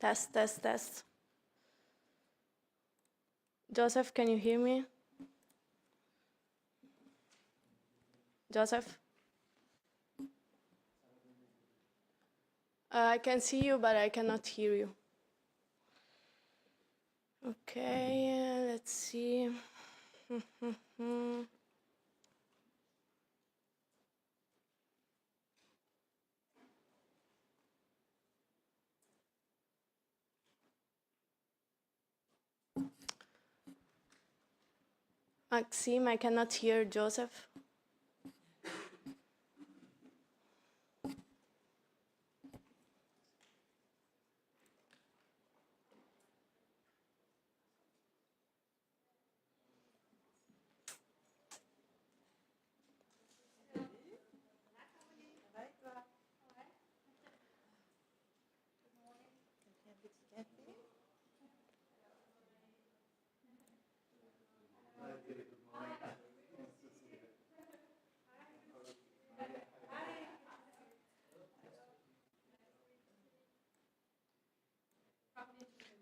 Test, test, test. Joseph, can you hear me? Joseph? I can see you, but I cannot hear you. Okay, let's see. Maxime, I cannot hear Joseph.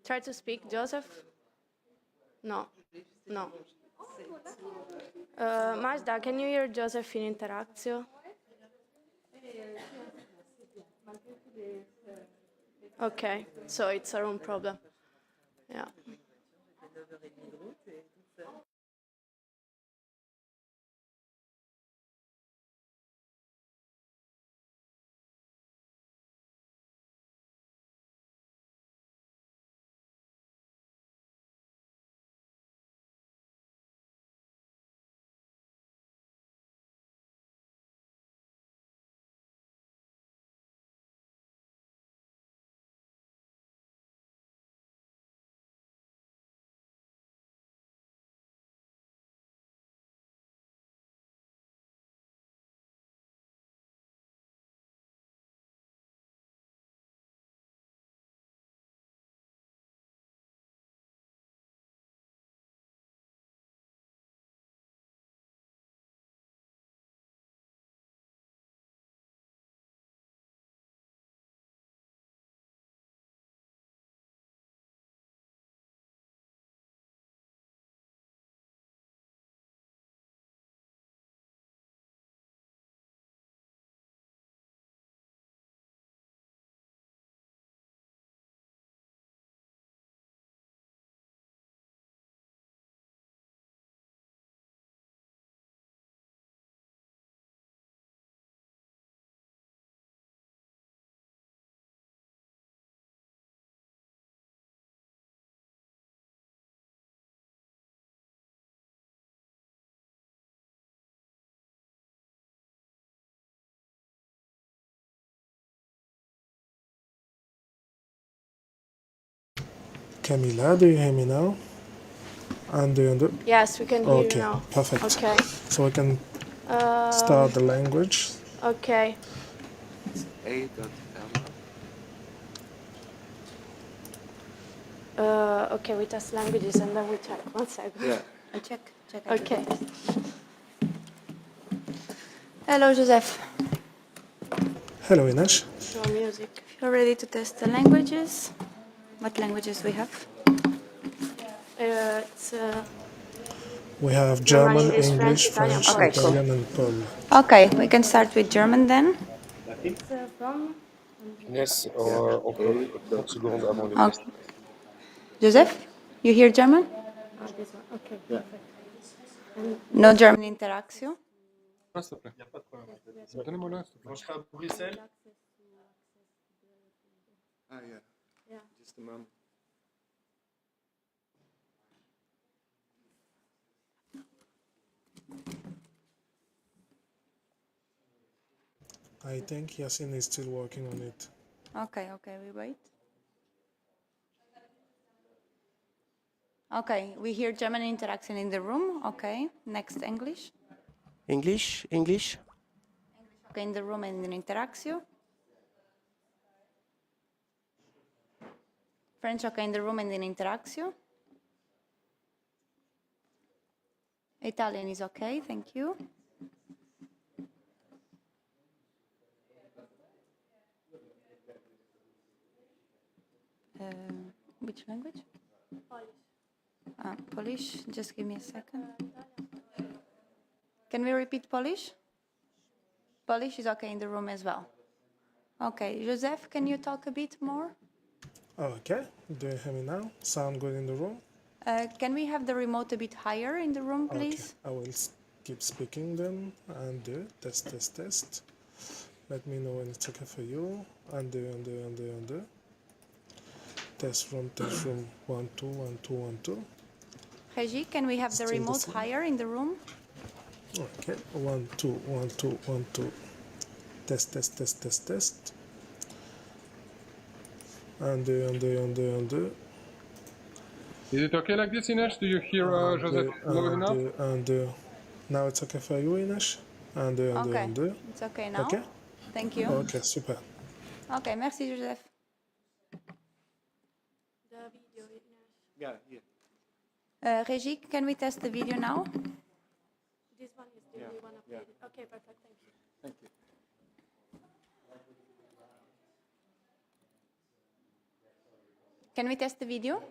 Try to speak, Joseph. No, no. Magda, can you hear Joseph in Interactio? Okay, so it's our own problem. Yeah. Camila, do you hear me now? And do you Yes, we can hear you Okay, now. perfect. Okay. So we can start the language. Okay. Okay, we test languages and then we check. 1 second. Yeah. I check. Okay. Hello, Joseph. Hello, Ines. Show music. You're ready to test the languages? What languages we have? It's We have German, German, English, English, French, French, Okay, cool. Italian, and Polish. Okay, we can start with German then. from Inès, on peut 30 secondes avant le Oh. test. Joseph, you hear German? this one. Okay, perfect. No German interaction? Ah, s'il te plaît. Il n'y a pas de problème. Donnez-moi là, s'il te plaît. Quand je serai à Bruxelles. Ah, yeah. Just a moment. I think Yasin is still working on it. Okay, we wait. Okay, we hear German interaction in the room. Okay, next English. English. Okay, in the room and in interaction. French, okay, in the room and in interaction. Italian is okay, thank you. Which language? Polish. Just give me a second. Can we repeat Polish? Polish is okay in the room as well. Okay, Joseph, can you talk a bit more? Okay, do you hear me now? Sound good in the room? Can we have the remote a bit higher in the room, please? Okay, I will keep speaking then and do test, test, test. Let me know when it's okay for you. And do. Test room, 1, 2, 1, 2, 1, 2. Reggie, can we have the Still the remote same. higher in the room? Okay, 1, 2, 1, 2, 1, 2. Test, test, test, test, test. And do. Is it okay like this, Ines? Do you hear Joseph loud enough? Now it's okay for you, Ines? And do. It's okay now. Okay? Thank you. Okay, super. Okay, merci, Joseph. The video, Ines. Reggie, can we test the video now? This one is the only one updated. Okay, perfect. Thank you. Thank you. Can we test the video?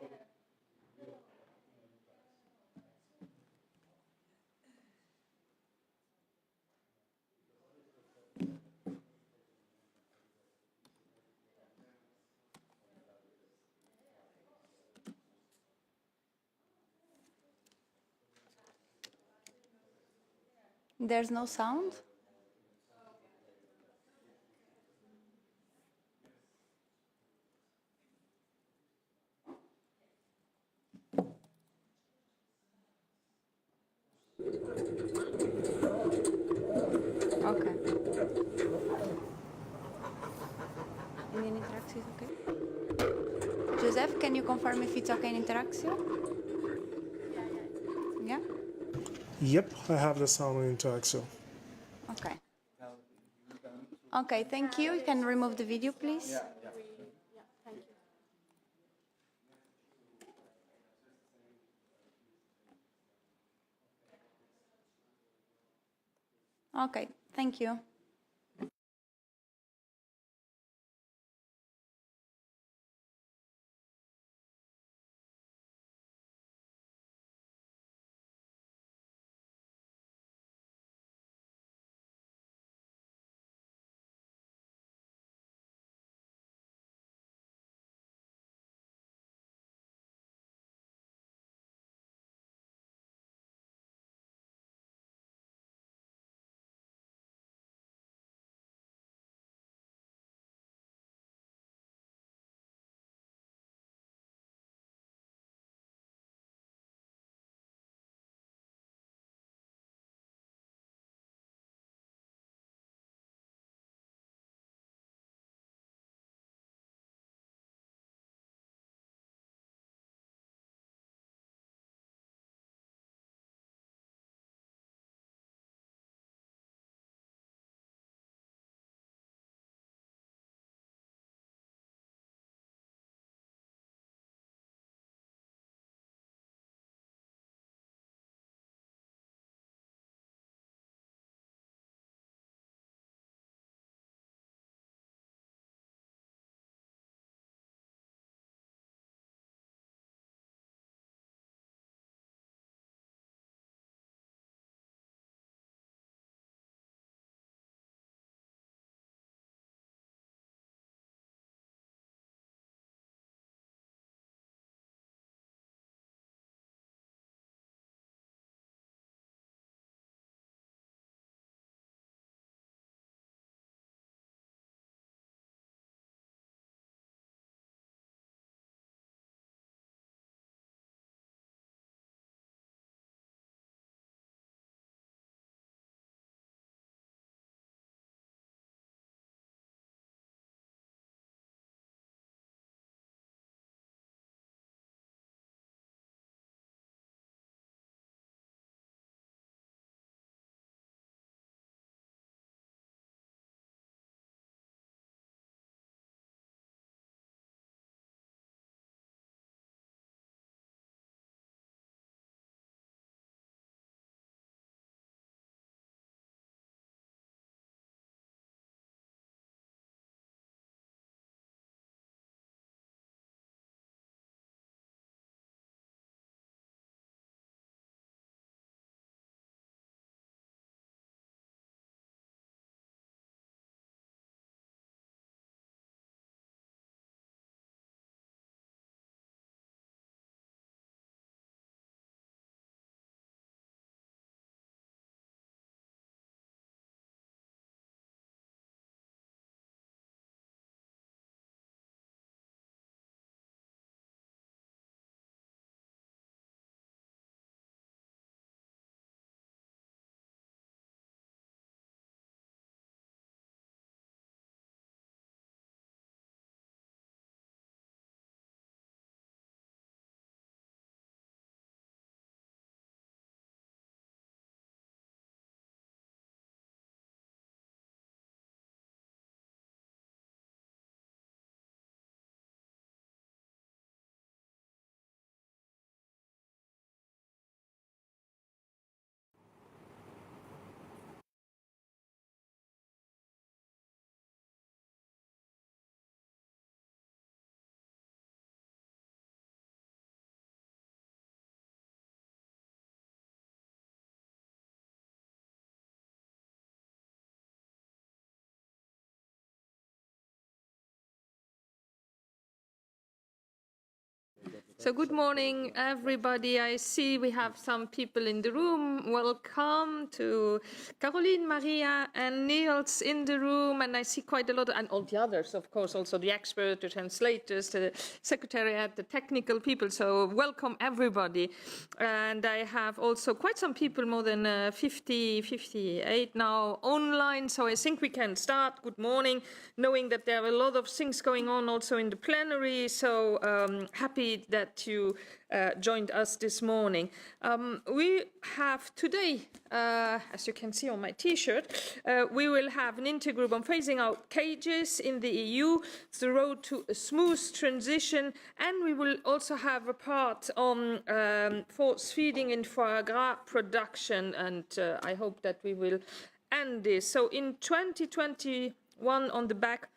There's no sound? Okay. Indian interaction is okay? Joseph, can you confirm if it's okay in interaction? Yeah? Yep, I have the sound interaction. Okay. Okay, thank you. You can remove the video, please. Thank you. Okay, thank you. So good morning, everybody. I see we have some people in the room. Welcome to Caroline, Maria, and Niels in the room. And I see quite a lot, and all the others, of course, also the experts, the translators, the secretariat, the technical people. So welcome, everybody. And I have also quite some people, more than 58 now online. So I think we can start. Good morning, knowing that there are a lot of things going on also in the plenary. So happy that you joined us this morning. We have today, as you can see on my T-shirt, we will have an intergroup on phasing out cages in the EU, the road to a smooth transition, and we will also have a part on force feeding in foie gras production, and I hope that we will end this. So in 2021, on the back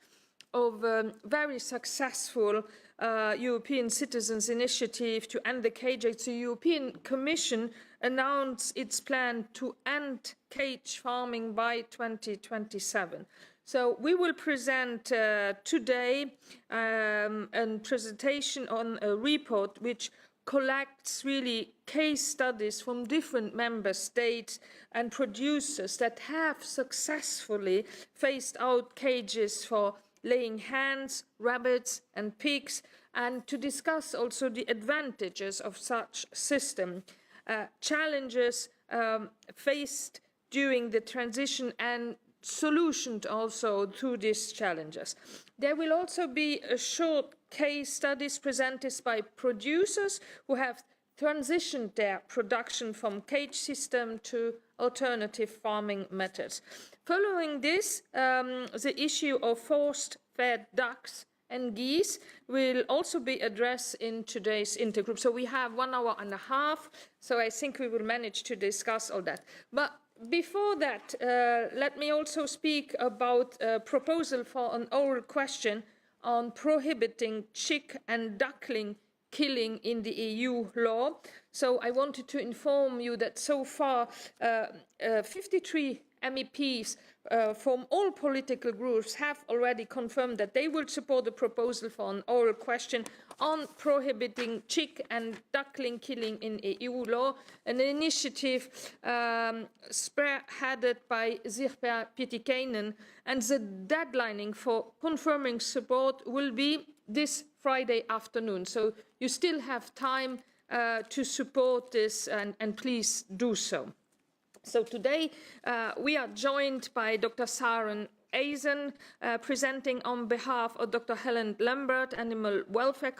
of a very successful European Citizens Initiative to end the cage, the European Commission announced its plan to end cage farming by 2027. So we will present today a presentation on a report which collects really case studies from different member states and producers that have successfully phased out cages for laying hens, rabbits, and pigs, and to discuss also the advantages of such system, challenges faced during the transition and solutions also to these challenges. There will also be a short case studies presented by producers who have transitioned their production from cage system to alternative farming methods. Following this, the issue of force-fed ducks and geese will also be addressed in today's intergroup. So we have 1 hour and a half, so I think we will manage to discuss all that. But before that, let me also speak about a proposal for an oral question on prohibiting chick and duckling killing in the EU law. So I wanted to inform you that so far 53 MEPs from all political groups have already confirmed that they will support the proposal for an oral question on prohibiting chick and duckling killing in EU law, an initiative spearheaded by Sirpa Pietikäinen, and the deadline for confirming support will be this Friday afternoon. So you still have time to support this, and please do so. So today we are joined by Dr. Sarah Eisen, presenting on behalf of Dr. Helen Lambert, Animal Welfare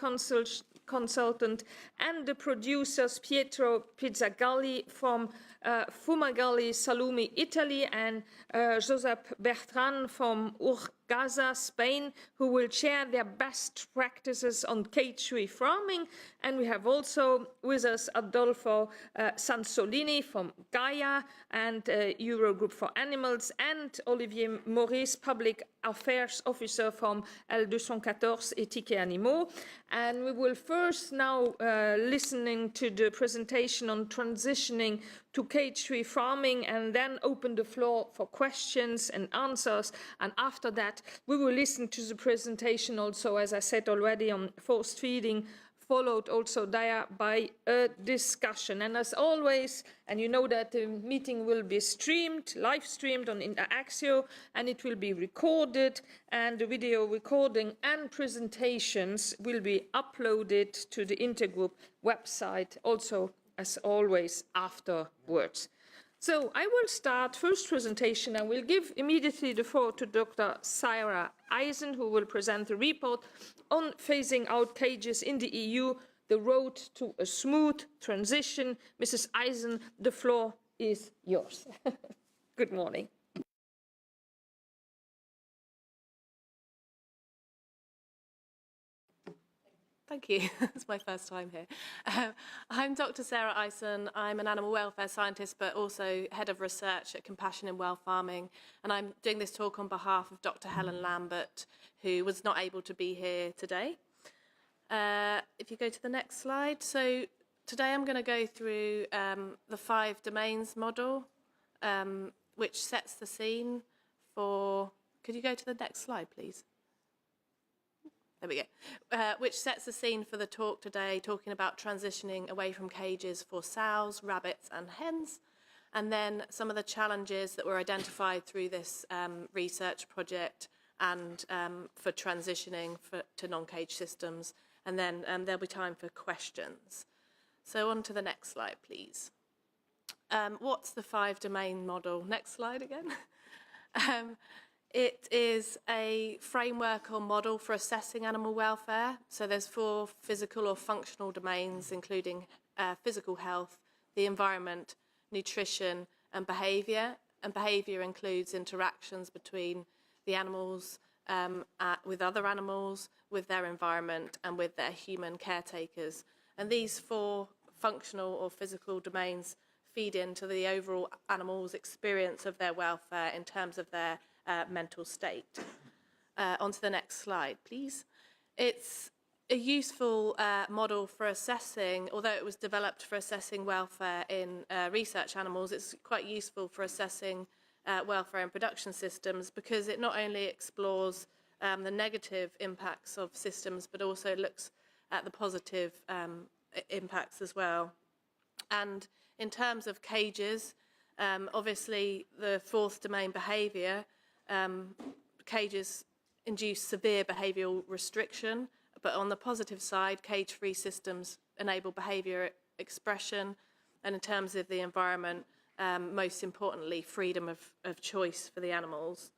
Consultant, and the producers Pietro Pizzagalli from Fumagalli Salumi, Italy, and Josep Bertran from Urgaza, Spain, who will share their best practices on cage-free farming. And we have also with us Adolfo Sansolini from Gaia and Eurogroup for Animals, and Olivier Maurice, Public Affairs Officer from L214 Éthique et Animaux. And we will first now listening to the presentation on transitioning to cage-free farming, and then open the floor for questions and answers. And after that, we will listen to the presentation also, as I said already, on forced feeding, followed also there by a discussion. And as always, and you know that the meeting will be streamed, live streamed on Interaxio, and it will be recorded, and the video recording and presentations will be uploaded to the Intergroup website also, as always, afterwards. So I will start first presentation. I will give immediately the floor to Dr. Sarah Eisen, who will present the report on phasing out cages in the EU, the road to a smooth transition. Mrs. Eisen, the floor is yours. Good morning. Thank you. It's my first time here. I'm Dr. Sarah Eisen. I'm an animal welfare scientist, but also head of research at Compassion in Well Farming. And I'm doing this talk on behalf of Dr. Helen Lambert, who was not able to be here today. If you go to the next slide. So today I'm going to go through the 5 domains model, which sets the scene for... Could you go to the next slide, please? There we go. Which sets the scene for the talk today, talking about transitioning away from cages for sows, rabbits and hens, and then some of the challenges that were identified through this research project and for transitioning to non-cage systems. And then there'll be time for questions. So on to the next slide, please. What's the 5-domain model? Next slide again. It is a framework or model for assessing animal welfare. So there's 4 physical or functional domains, including physical health, the environment, nutrition, and behaviour. And behaviour includes interactions between the animals, with other animals, with their environment, and with their human caretakers. And these 4 functional or physical domains feed into the overall animal's experience of their welfare in terms of their mental state. On to the next slide, please. It's a useful model for assessing, although it was developed for assessing welfare in research animals, it's quite useful for assessing welfare in production systems because it not only explores the negative impacts of systems, but also looks at the positive impacts as well. And in terms of cages, obviously the 4th domain behaviour, cages induce severe behavioural restriction, but on the positive side, cage-free systems enable behaviour expression, and in terms of the environment, most importantly, freedom of choice for the animals.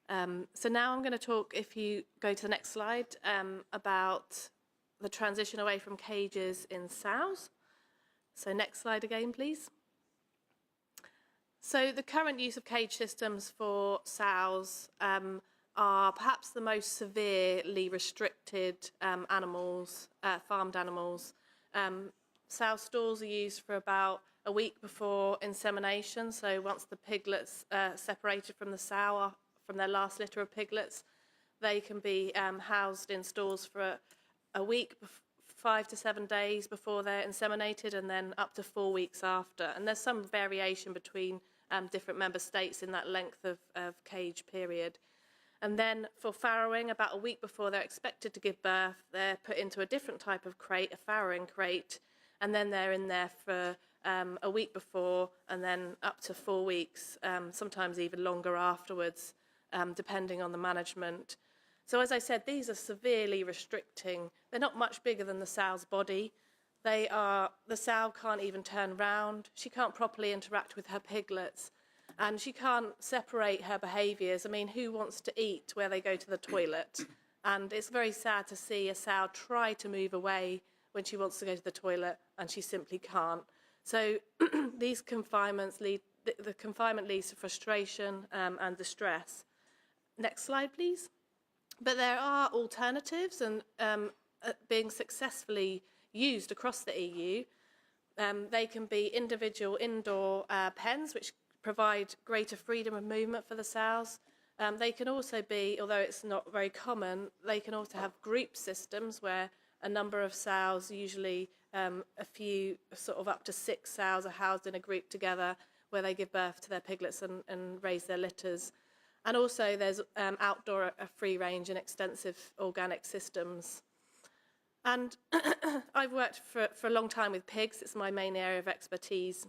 So now I'm going to talk, if you go to the next slide, about the transition away from cages in sows. So next slide again, please. So the current use of cage systems for sows are perhaps the most severely restricted animals, farmed animals. Sow stalls are used for about a week before insemination. So once the piglets separated from the sow, from their last litter of piglets, they can be housed in stalls for a week, 5 to 7 days before they're inseminated, and then up to 4 weeks after. And there's some variation between different member states in that length of cage period. And then for farrowing, about a week before they're expected to give birth, they're put into a different type of crate, a farrowing crate, and then they're in there for a week before and then up to 4 weeks, sometimes even longer afterwards, depending on the management. So as I said, these are severely restricting. They're not much bigger than the sow's body. The sow can't even turn round. She can't properly interact with her piglets. And she can't separate her behaviours. I mean, who wants to eat where they go to the toilet? And it's very sad to see a sow try to move away when she wants to go to the toilet, and she simply can't. So these confinements the confinement leads to frustration and distress. Next slide, please. But there are alternatives and being successfully used across the EU. They can be individual indoor pens, which provide greater freedom of movement for the sows. They can also be, although it's not very common, they can also have group systems where a number of sows, usually a few, sort of up to 6 sows, are housed in a group together where they give birth to their piglets and raise their litters. And also there's outdoor free-range and extensive organic systems. And I've worked for a long time with pigs. It's my main area of expertise.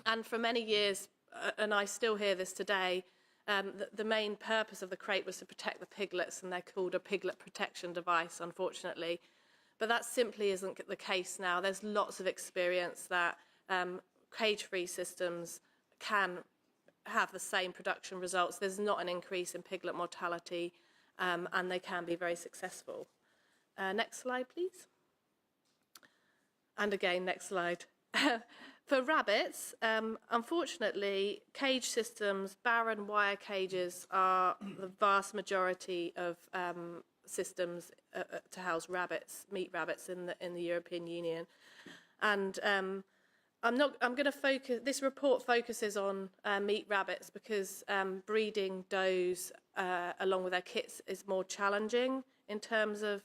And for many years, and I still hear this today, the main purpose of the crate was to protect the piglets, and they're called a piglet protection device, unfortunately. But that simply isn't the case now. There's lots of experience that cage-free systems can have the same production results. There's not an increase in piglet mortality, and they can be very successful. Next slide, please. And again, next slide. For rabbits, unfortunately, cage systems, barren wire cages, are the vast majority of systems to house rabbits, meat rabbits in the European Union. And I'm going to focus. This report focuses on meat rabbits because breeding does along with their kits is more challenging in terms of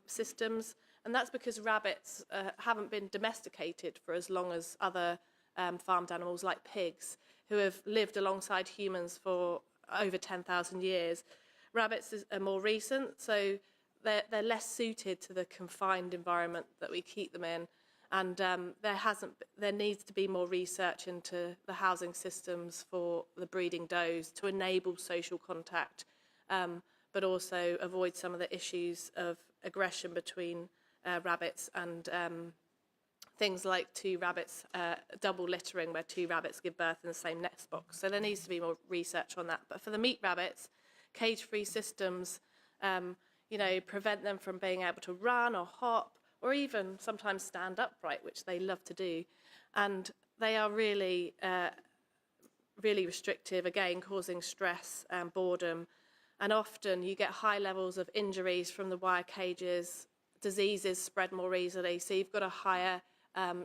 systems, and that's because rabbits haven't been domesticated for as long as other farmed animals like pigs, who have lived alongside humans for over 10,000 years. Rabbits are more recent, so they're less suited to the confined environment that we keep them in. And there needs to be more research into the housing systems for the breeding does to enable social contact, but also avoid some of the issues of aggression between rabbits and things like two rabbits, double littering, where two rabbits give birth in the same nest box. So there needs to be more research on that. But for the meat rabbits, cage-free systems, prevent them from being able to run or hop, or even sometimes stand upright, which they love to do. And they are really, really restrictive, again, causing stress and boredom. And often you get high levels of injuries from the wire cages, diseases spread more easily, so you've got a higher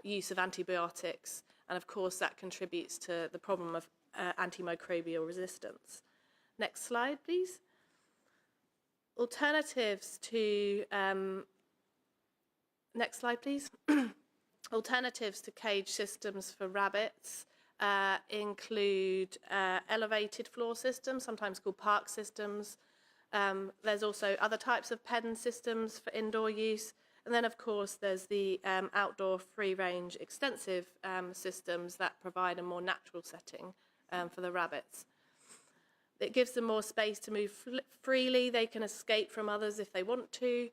use of antibiotics. And of course, that contributes to the problem of antimicrobial resistance. Next slide, please. Alternatives to next slide, please. Alternatives to cage systems for rabbits include elevated floor systems, sometimes called park systems. There's also other types of pen systems for indoor use. And then, of course, there's the outdoor free-range extensive systems that provide a more natural setting for the rabbits. It gives them more space to move freely. They can escape from others if they want to.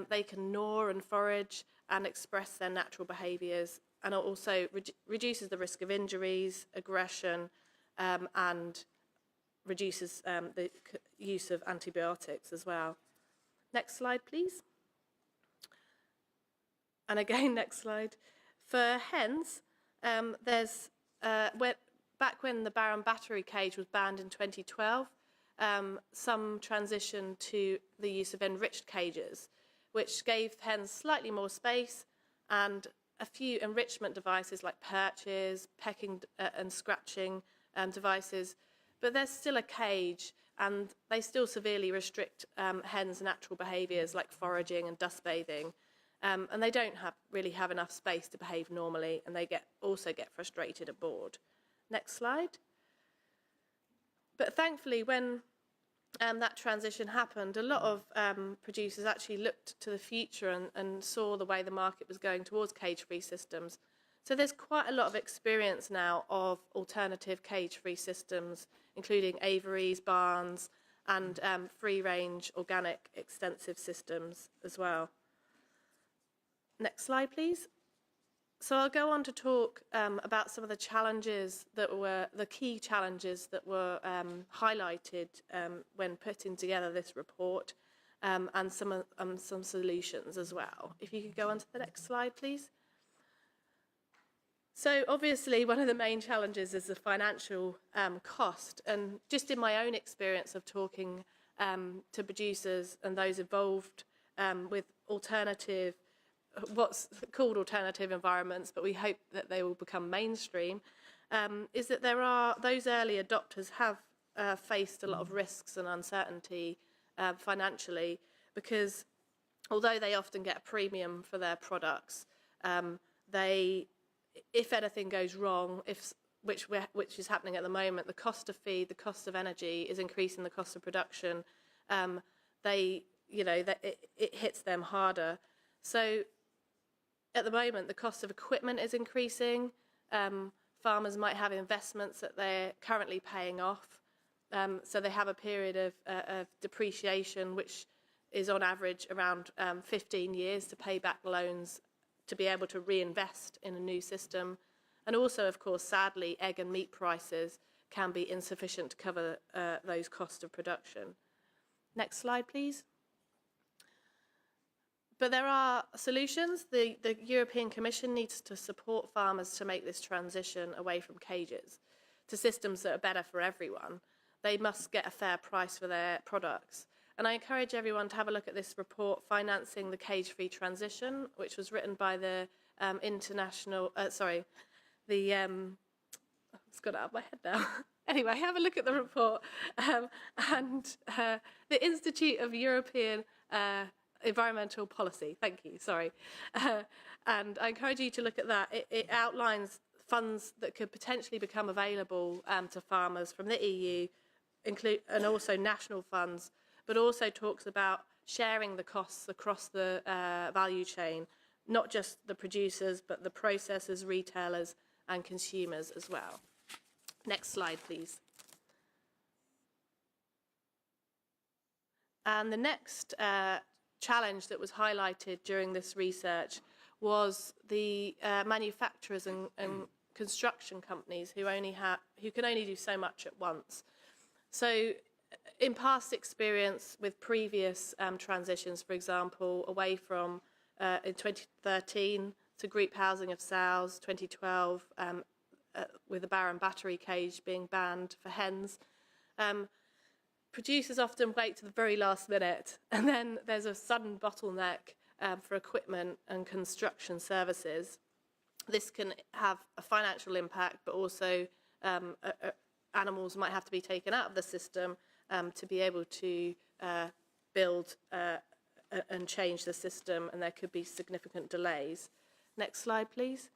They can gnaw and forage and express their natural behaviours, and it also reduces the risk of injuries, aggression, and reduces the use of antibiotics as well. Next slide, please. And again, next slide. For hens, there's back when the Baron battery cage was banned in 2012, some transition to the use of enriched cages, which gave hens slightly more space and a few enrichment devices like perches, pecking and scratching devices. But there's still a cage, and they still severely restrict hens' natural behaviours like foraging and dust bathing. And they don't really have enough space to behave normally, and they also get frustrated and bored. Next slide. But thankfully, when that transition happened, a lot of producers actually looked to the future and saw the way the market was going towards cage-free systems. So there's quite a lot of experience now of alternative cage-free systems, including aviaries, barns, and free-range organic extensive systems as well. Next slide, please. So I'll go on to talk about some of the challenges that were the key challenges that were highlighted when putting together this report, and some solutions as well. If you could go on to the next slide, please. So obviously, one of the main challenges is the financial cost. And just in my own experience of talking to producers and those involved with what's called alternative environments, but we hope that they will become mainstream, is that those early adopters have faced a lot of risks and uncertainty financially, because although they often get a premium for their products, if anything goes wrong, which is happening at the moment, the cost of feed, the cost of energy is increasing the cost of production. It hits them harder. So at the moment, the cost of equipment is increasing. Farmers might have investments that they're currently paying off. So they have a period of depreciation, which is on average around 15 years to pay back loans to be able to reinvest in a new system. And also, of course, sadly, egg and meat prices can be insufficient to cover those costs of production. Next slide, please. But there are solutions. The European Commission needs to support farmers to make this transition away from cages to systems that are better for everyone. They must get a fair price for their products. And I encourage everyone to have a look at this report, Financing the Cage-Free Transition, which was written by the it's got it out of my head now. Anyway, have a look at the report. And the Institute of European Environmental Policy, thank you, sorry. And I encourage you to look at that. It outlines funds that could potentially become available to farmers from the EU, and also national funds, but also talks about sharing the costs across the value chain, not just the producers, but the processors, retailers, and consumers as well. Next slide, please. And the next challenge that was highlighted during this research was the manufacturers and construction companies who can only do so much at once. So in past experience with previous transitions, for example, away from in 2013 to group housing of sows, 2012 with the Barron battery cage being banned for hens, producers often wait to the very last minute, and then there's a sudden bottleneck for equipment and construction services. This can have a financial impact, but also animals might have to be taken out of the system to be able to build and change the system, and there could be significant delays. Next slide, please.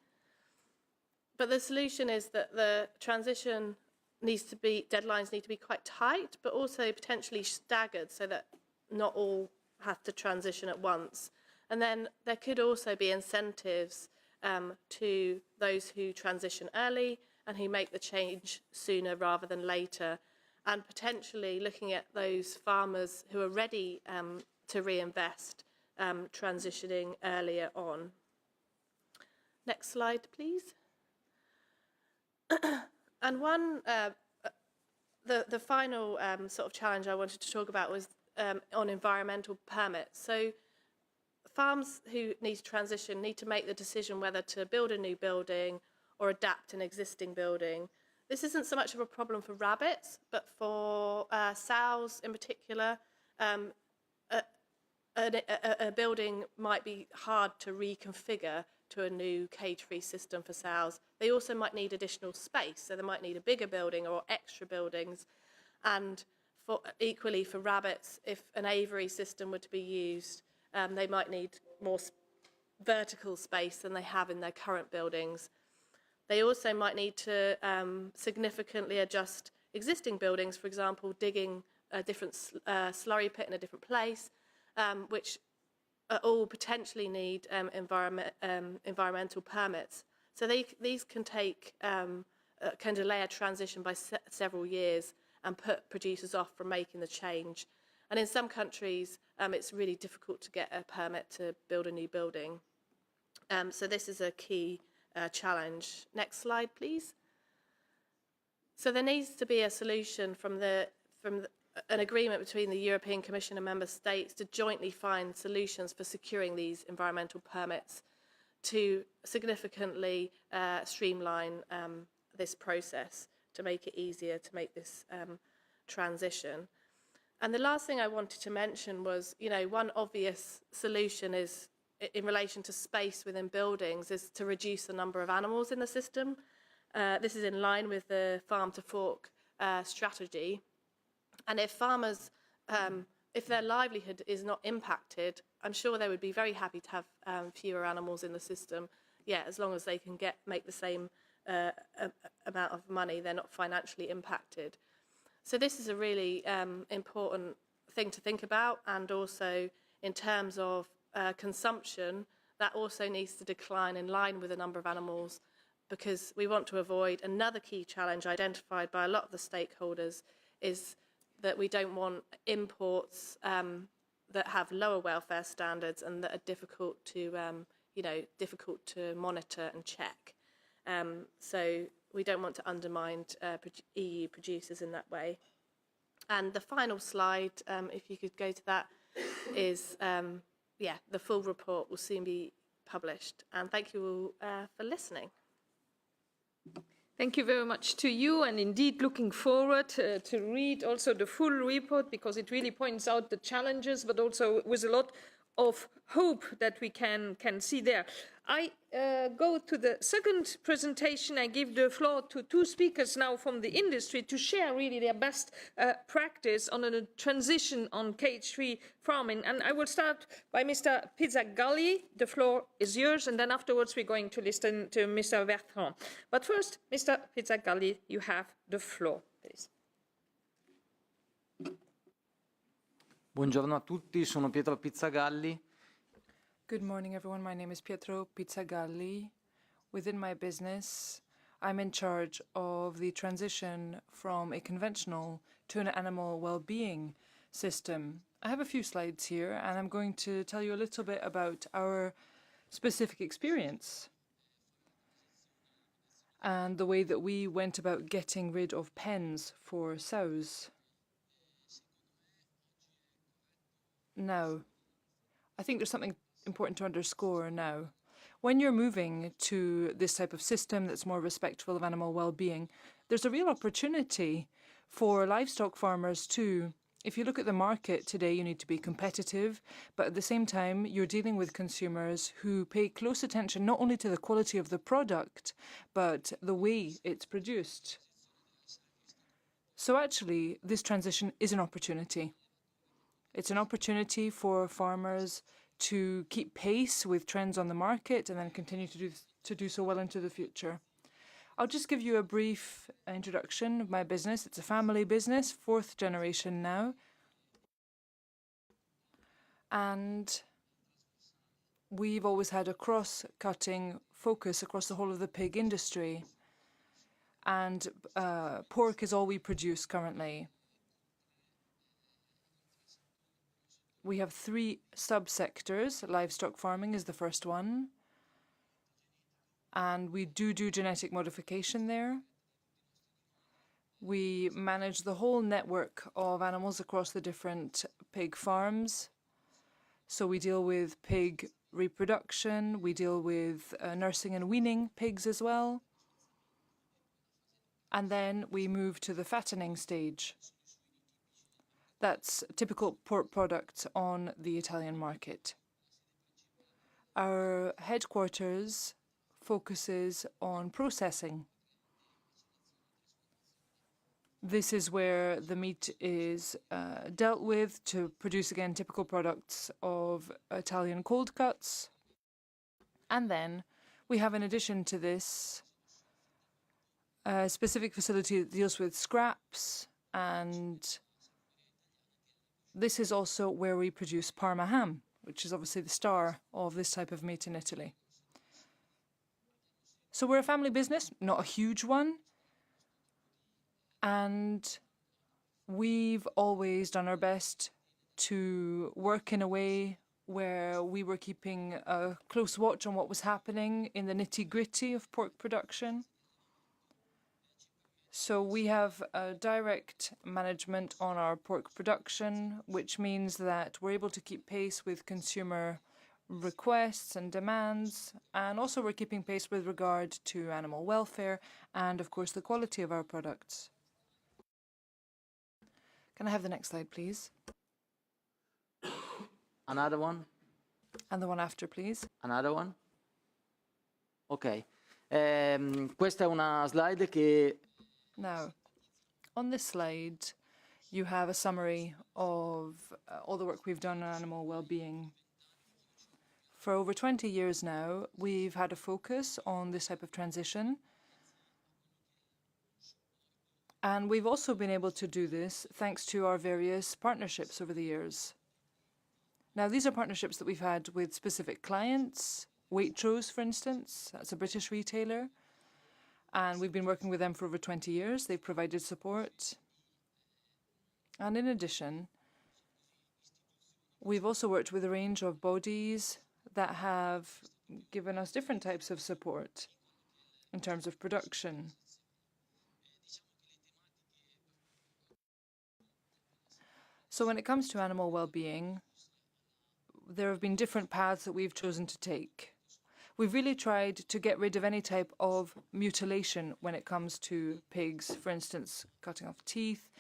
But the solution is that the transition deadlines need to be quite tight, but also potentially staggered so that not all have to transition at once. And then there could also be incentives to those who transition early and who make the change sooner rather than later, and potentially looking at those farmers who are ready to reinvest, transitioning earlier on. Next slide, please. And the final sort of challenge I wanted to talk about was on environmental permits. So farms who need to transition need to make the decision whether to build a new building or adapt an existing building. This isn't so much of a problem for rabbits, but for sows in particular, a building might be hard to reconfigure to a new cage-free system for sows. They also might need additional space, so they might need a bigger building or extra buildings. And equally for rabbits, if an aviary system were to be used, they might need more vertical space than they have in their current buildings. They also might need to significantly adjust existing buildings, for example, digging a different slurry pit in a different place, which all potentially need environmental permits. So these can can delay a transition by several years and put producers off from making the change. And in some countries, it's really difficult to get a permit to build a new building. So this is a key challenge. Next slide, please. So there needs to be a solution from an agreement between the European Commission and Member States to jointly find solutions for securing these environmental permits to significantly streamline this process, to make it easier to make this transition. And the last thing I wanted to mention was, one obvious solution is, in relation to space within buildings, is to reduce the number of animals in the system. This is in line with the farm to fork strategy. And if farmers, if their livelihood is not impacted, I'm sure they would be very happy to have fewer animals in the system. Yeah, as long as they can make the same amount of money, they're not financially impacted. So this is a really important thing to think about, and also in terms of consumption, that also needs to decline in line with the number of animals, because we want to avoid another key challenge identified by a lot of the stakeholders is that we don't want imports that have lower welfare standards and that are difficult to monitor and check. So we don't want to undermine EU producers in that way. And the final slide, if you could go to that, is the full report will soon be published. And thank you all for listening. Thank you very much to you, and indeed looking forward to read also the full report, because it really points out the challenges, but also with a lot of hope that we can see there. I go to the second presentation. I give the floor to two speakers now from the industry to share really their best practice on a transition on cage-free farming. And I will start by Mr. Pizzagalli. The floor is yours, and then afterwards we're going to listen to Mr. Bertrand. But first, Mr. Pizzagalli, you have the floor, please. Buongiorno a tutti, sono Pietro Pizzagalli. Good morning, everyone. My name is Pietro Pizzagalli. Within my business, I'm in charge of the transition from a conventional to an animal well-being system. I have a few slides here, and I'm going to tell you a little bit about our specific experience and the way that we went about getting rid of pens for sows. Now, I think there's something important to underscore now. When you're moving to this type of system that's more respectful of animal well-being, there's a real opportunity for livestock farmers too. If you look at the market today, you need to be competitive, but at the same time, you're dealing with consumers who pay close attention not only to the quality of the product, but the way it's produced. So actually, this transition is an opportunity. It's an opportunity for farmers to keep pace with trends on the market and then continue to do so well into the future. I'll just give you a brief introduction of my business. It's a family business, 4th generation now. And we've always had a cross-cutting focus across the whole of the pig industry. And pork is all we produce currently. We have 3 subsectors. Livestock farming is the first one. And we do genetic modification there. We manage the whole network of animals across the different pig farms. So we deal with pig reproduction. We deal with nursing and weaning pigs as well. And then we move to the fattening stage. That's typical pork products on the Italian market. Our headquarters focuses on processing. This is where the meat is dealt with to produce, again, typical products of Italian cold cuts. And then we have, in addition to this, a specific facility that deals with scraps, and this is also where we produce Parma ham, which is obviously the star of this type of meat in Italy. So we're a family business, not a huge one. And we've always done our best to work in a way where we were keeping a close watch on what was happening in the nitty-gritty of pork production. So we have a direct management on our pork production, which means that we're able to keep pace with consumer requests and demands, and also we're keeping pace with regard to animal welfare and, of course, the quality of our products. Can I have the next slide, please? Another one? And the one after, please. Another one? Ok. Questa è una slide che... Now, on this slide, you have a summary of all the work we've done on animal well-being. For over 20 years now, we've had a focus on this type of transition. And we've also been able to do this thanks to our various partnerships over the years. Now, these are partnerships that we've had with specific clients. Waitrose, for instance, that's a British retailer. And we've been working with them for over 20 years. They've provided support. And in addition, we've also worked with a range of bodies that have given us different types of support in terms of production. So when it comes to animal well-being, there have been different paths that we've chosen to take. We've really tried to get rid of any type of mutilation when it comes to pigs, for instance, cutting off teeth,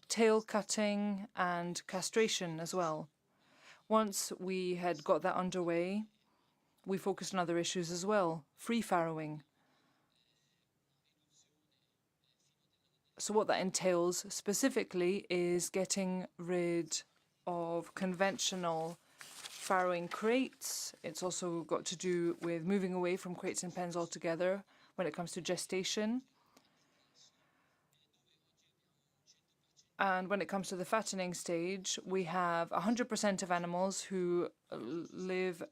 tail cutting, and castration as well. Once we had got that underway, we focused on other issues as well, free farrowing. So what that entails specifically is getting rid of conventional farrowing crates. It's also got to do with moving away from crates and pens altogether when it comes to gestation. And when it comes to the fattening stage, we have 100% of animals who live,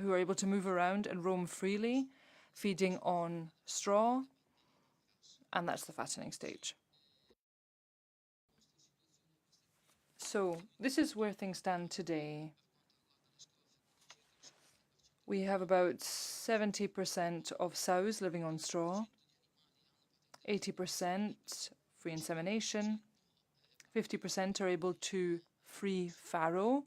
who are able to move around and roam freely, feeding on straw, and that's the fattening stage. So this is where things stand today. We have about 70% of sows living on straw, 80% free insemination, 50% are able to free farrow,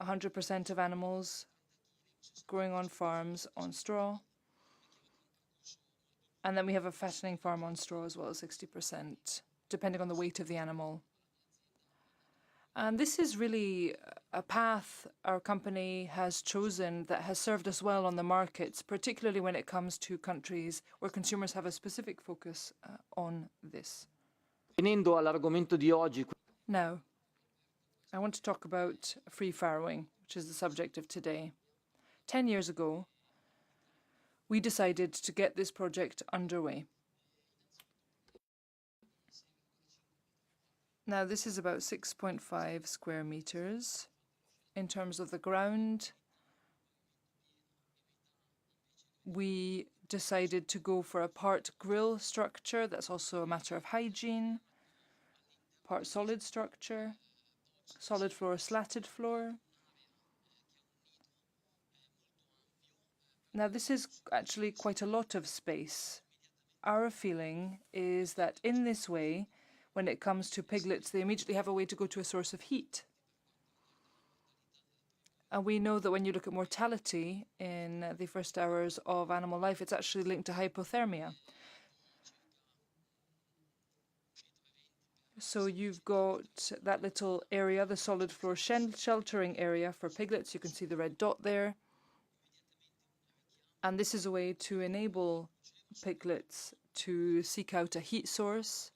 100% of animals growing on farms on straw, and then we have a fattening farm on straw as well as 60%, depending on the weight of the animal. And this is really a path our company has chosen that has served us well on the markets, particularly when it comes to countries where consumers have a specific focus on this. Venendo all'argomento di oggi, Now, I want to talk about free farrowing, which is the subject of today. 10 years ago, we decided to get this project underway. Now, this is about 6.5 square meters. In terms of the ground, we decided to go for a part grill structure. That's also a matter of hygiene. Part solid structure, solid floor, slatted floor. Now, this is actually quite a lot of space. Our feeling is that in this way, when it comes to piglets, they immediately have a way to go to a source of heat. And we know that when you look at mortality in the first hours of animal life, it's actually linked to hypothermia. So you've got that little area, the solid floor sheltering area for piglets. You can see the red dot there. And this is a way to enable piglets to seek out a heat source.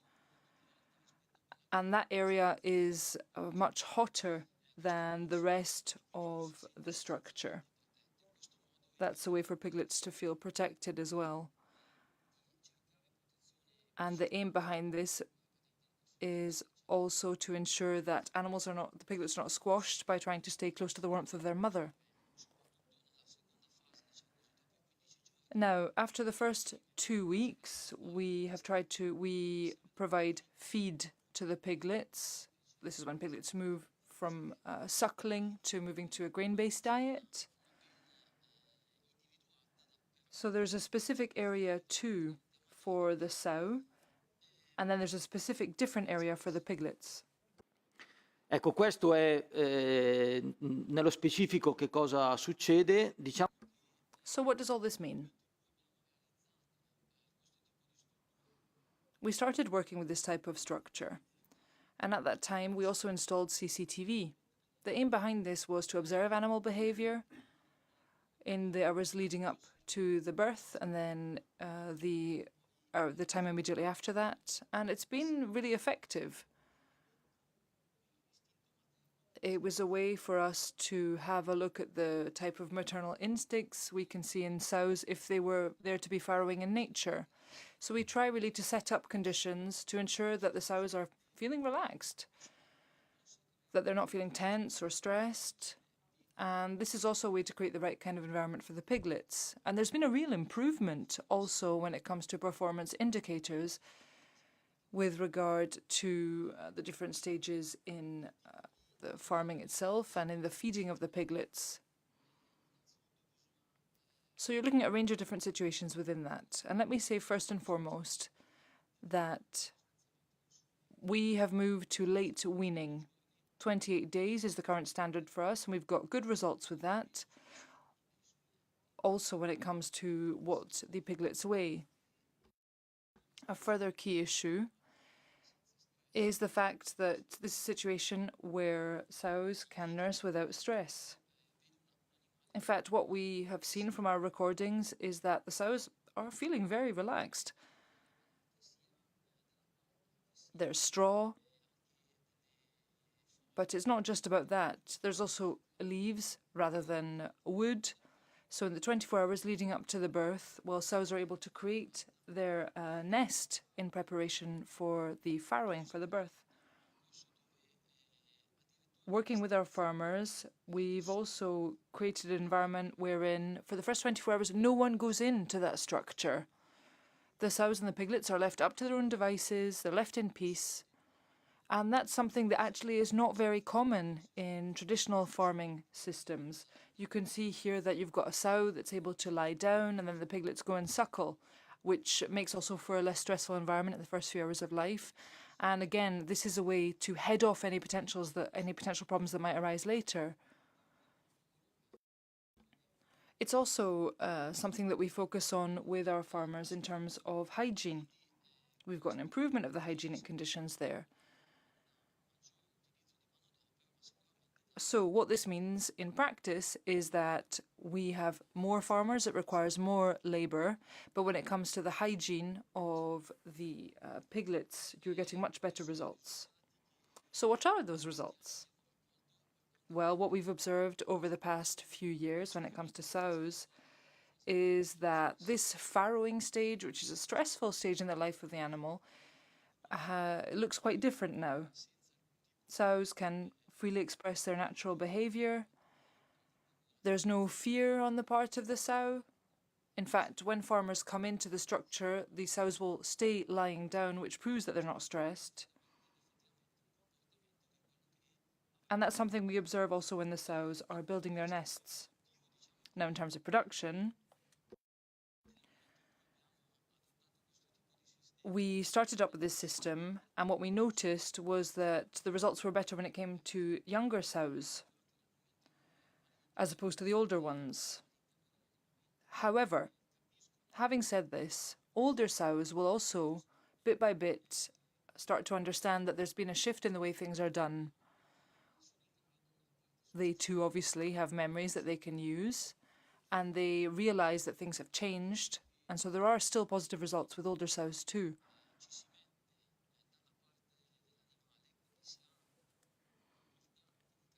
And that area is much hotter than the rest of the structure. That's a way for piglets to feel protected as well. And the aim behind this is also to ensure that the piglets are not squashed by trying to stay close to the warmth of their mother. Now, after the first 2 weeks, we provide feed to the piglets. This is when piglets move from suckling to moving to a grain-based diet. So there's a specific area too for the sow, and then there's a specific different area for the piglets. ecco, questo è nello specifico che cosa succede. Diciamo. So what does all this mean? We started working with this type of structure, and at that time we also installed CCTV. The aim behind this was to observe animal behavior in the hours leading up to the birth and then the time immediately after that, and it's been really effective. It was a way for us to have a look at the type of maternal instincts we can see in sows if they were there to be farrowing in nature. So we try really to set up conditions to ensure that the sows are feeling relaxed, that they're not feeling tense or stressed. And this is also a way to create the right kind of environment for the piglets. And there's been a real improvement also when it comes to performance indicators with regard to the different stages in the farming itself and in the feeding of the piglets. So you're looking at a range of different situations within that. And let me say first and foremost that we have moved to late weaning. 28 days is the current standard for us, and we've got good results with that. Also when it comes to what the piglets weigh. A further key issue is the fact that this is a situation where sows can nurse without stress. In fact, what we have seen from our recordings is that the sows are feeling very relaxed. There's straw, but it's not just about that. There's also leaves rather than wood. So in the 24 hours leading up to the birth, sows are able to create their nest in preparation for the farrowing, for the birth. Working with our farmers, we've also created an environment wherein, for the first 24 hours, no one goes into that structure. The sows and the piglets are left up to their own devices, they're left in peace. And that's something that actually is not very common in traditional farming systems. You can see here that you've got a sow that's able to lie down and then the piglets go and suckle, which makes also for a less stressful environment in the first few hours of life. And again, this is a way to head off any potential problems that might arise later. It's also something that we focus on with our farmers in terms of hygiene. We've got an improvement of the hygienic conditions there. So what this means in practice is that we have more farmers, it requires more labour, but when it comes to the hygiene of the piglets, you're getting much better results. So what are those results? Well, what we've observed over the past few years when it comes to sows is that this farrowing stage, which is a stressful stage in the life of the animal, it looks quite different now. Sows can freely express their natural behaviour. There's no fear on the part of the sow. In fact, when farmers come into the structure, the sows will stay lying down, which proves that they're not stressed. And that's something we observe also when the sows are building their nests. Now, in terms of production, we started up with this system, and what we noticed was that the results were better when it came to younger sows, as opposed to the older ones. However, having said this, older sows will also, bit by bit, start to understand that there's been a shift in the way things are done. They too obviously have memories that they can use, and they realize that things have changed. And so there are still positive results with older sows too.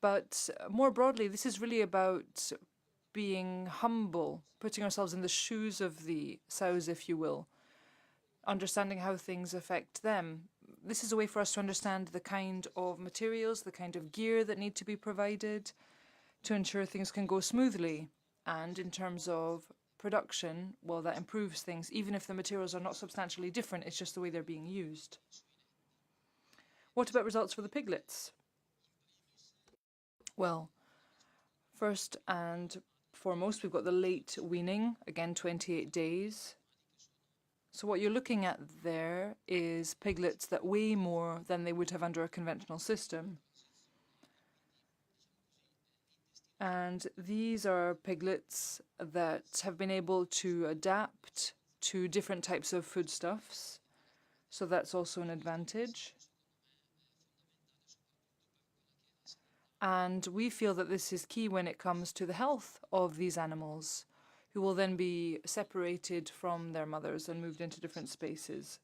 But more broadly, this is really about being humble, putting ourselves in the shoes of the sows, if you will, understanding how things affect them. This is a way for us to understand the kind of materials, the kind of gear that need to be provided to ensure things can go smoothly. And in terms of production, well, that improves things. Even if the materials are not substantially different, it's just the way they're being used. What about results for the piglets? Well, first and foremost, we've got the late weaning, again 28 days. So what you're looking at there is piglets that weigh more than they would have under a conventional system. And these are piglets that have been able to adapt to different types of foodstuffs. So that's also an advantage. And we feel that this is key when it comes to the health of these animals, who will then be separated from their mothers and moved into different spaces.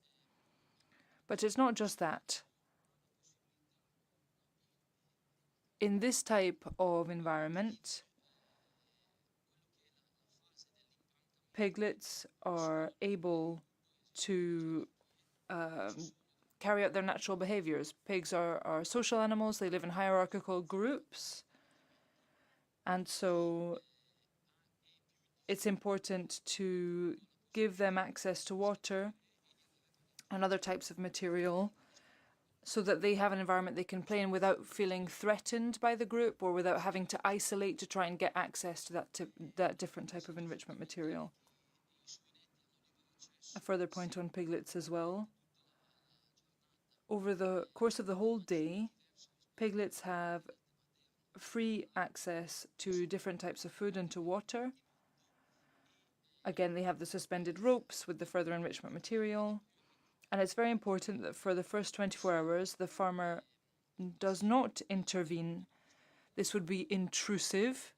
But it's not just that. In this type of environment, piglets are able to carry out their natural behaviors. Pigs are social animals, they live in hierarchical groups, and so it's important to give them access to water and other types of material so that they have an environment they can play in without feeling threatened by the group or without having to isolate to try and get access to that different type of enrichment material. A further point on piglets as well. Over the course of the whole day, piglets have free access to different types of food and to water. Again, they have the suspended ropes with the further enrichment material. And it's very important that for the first 24 hours, the farmer does not intervene. This would be intrusive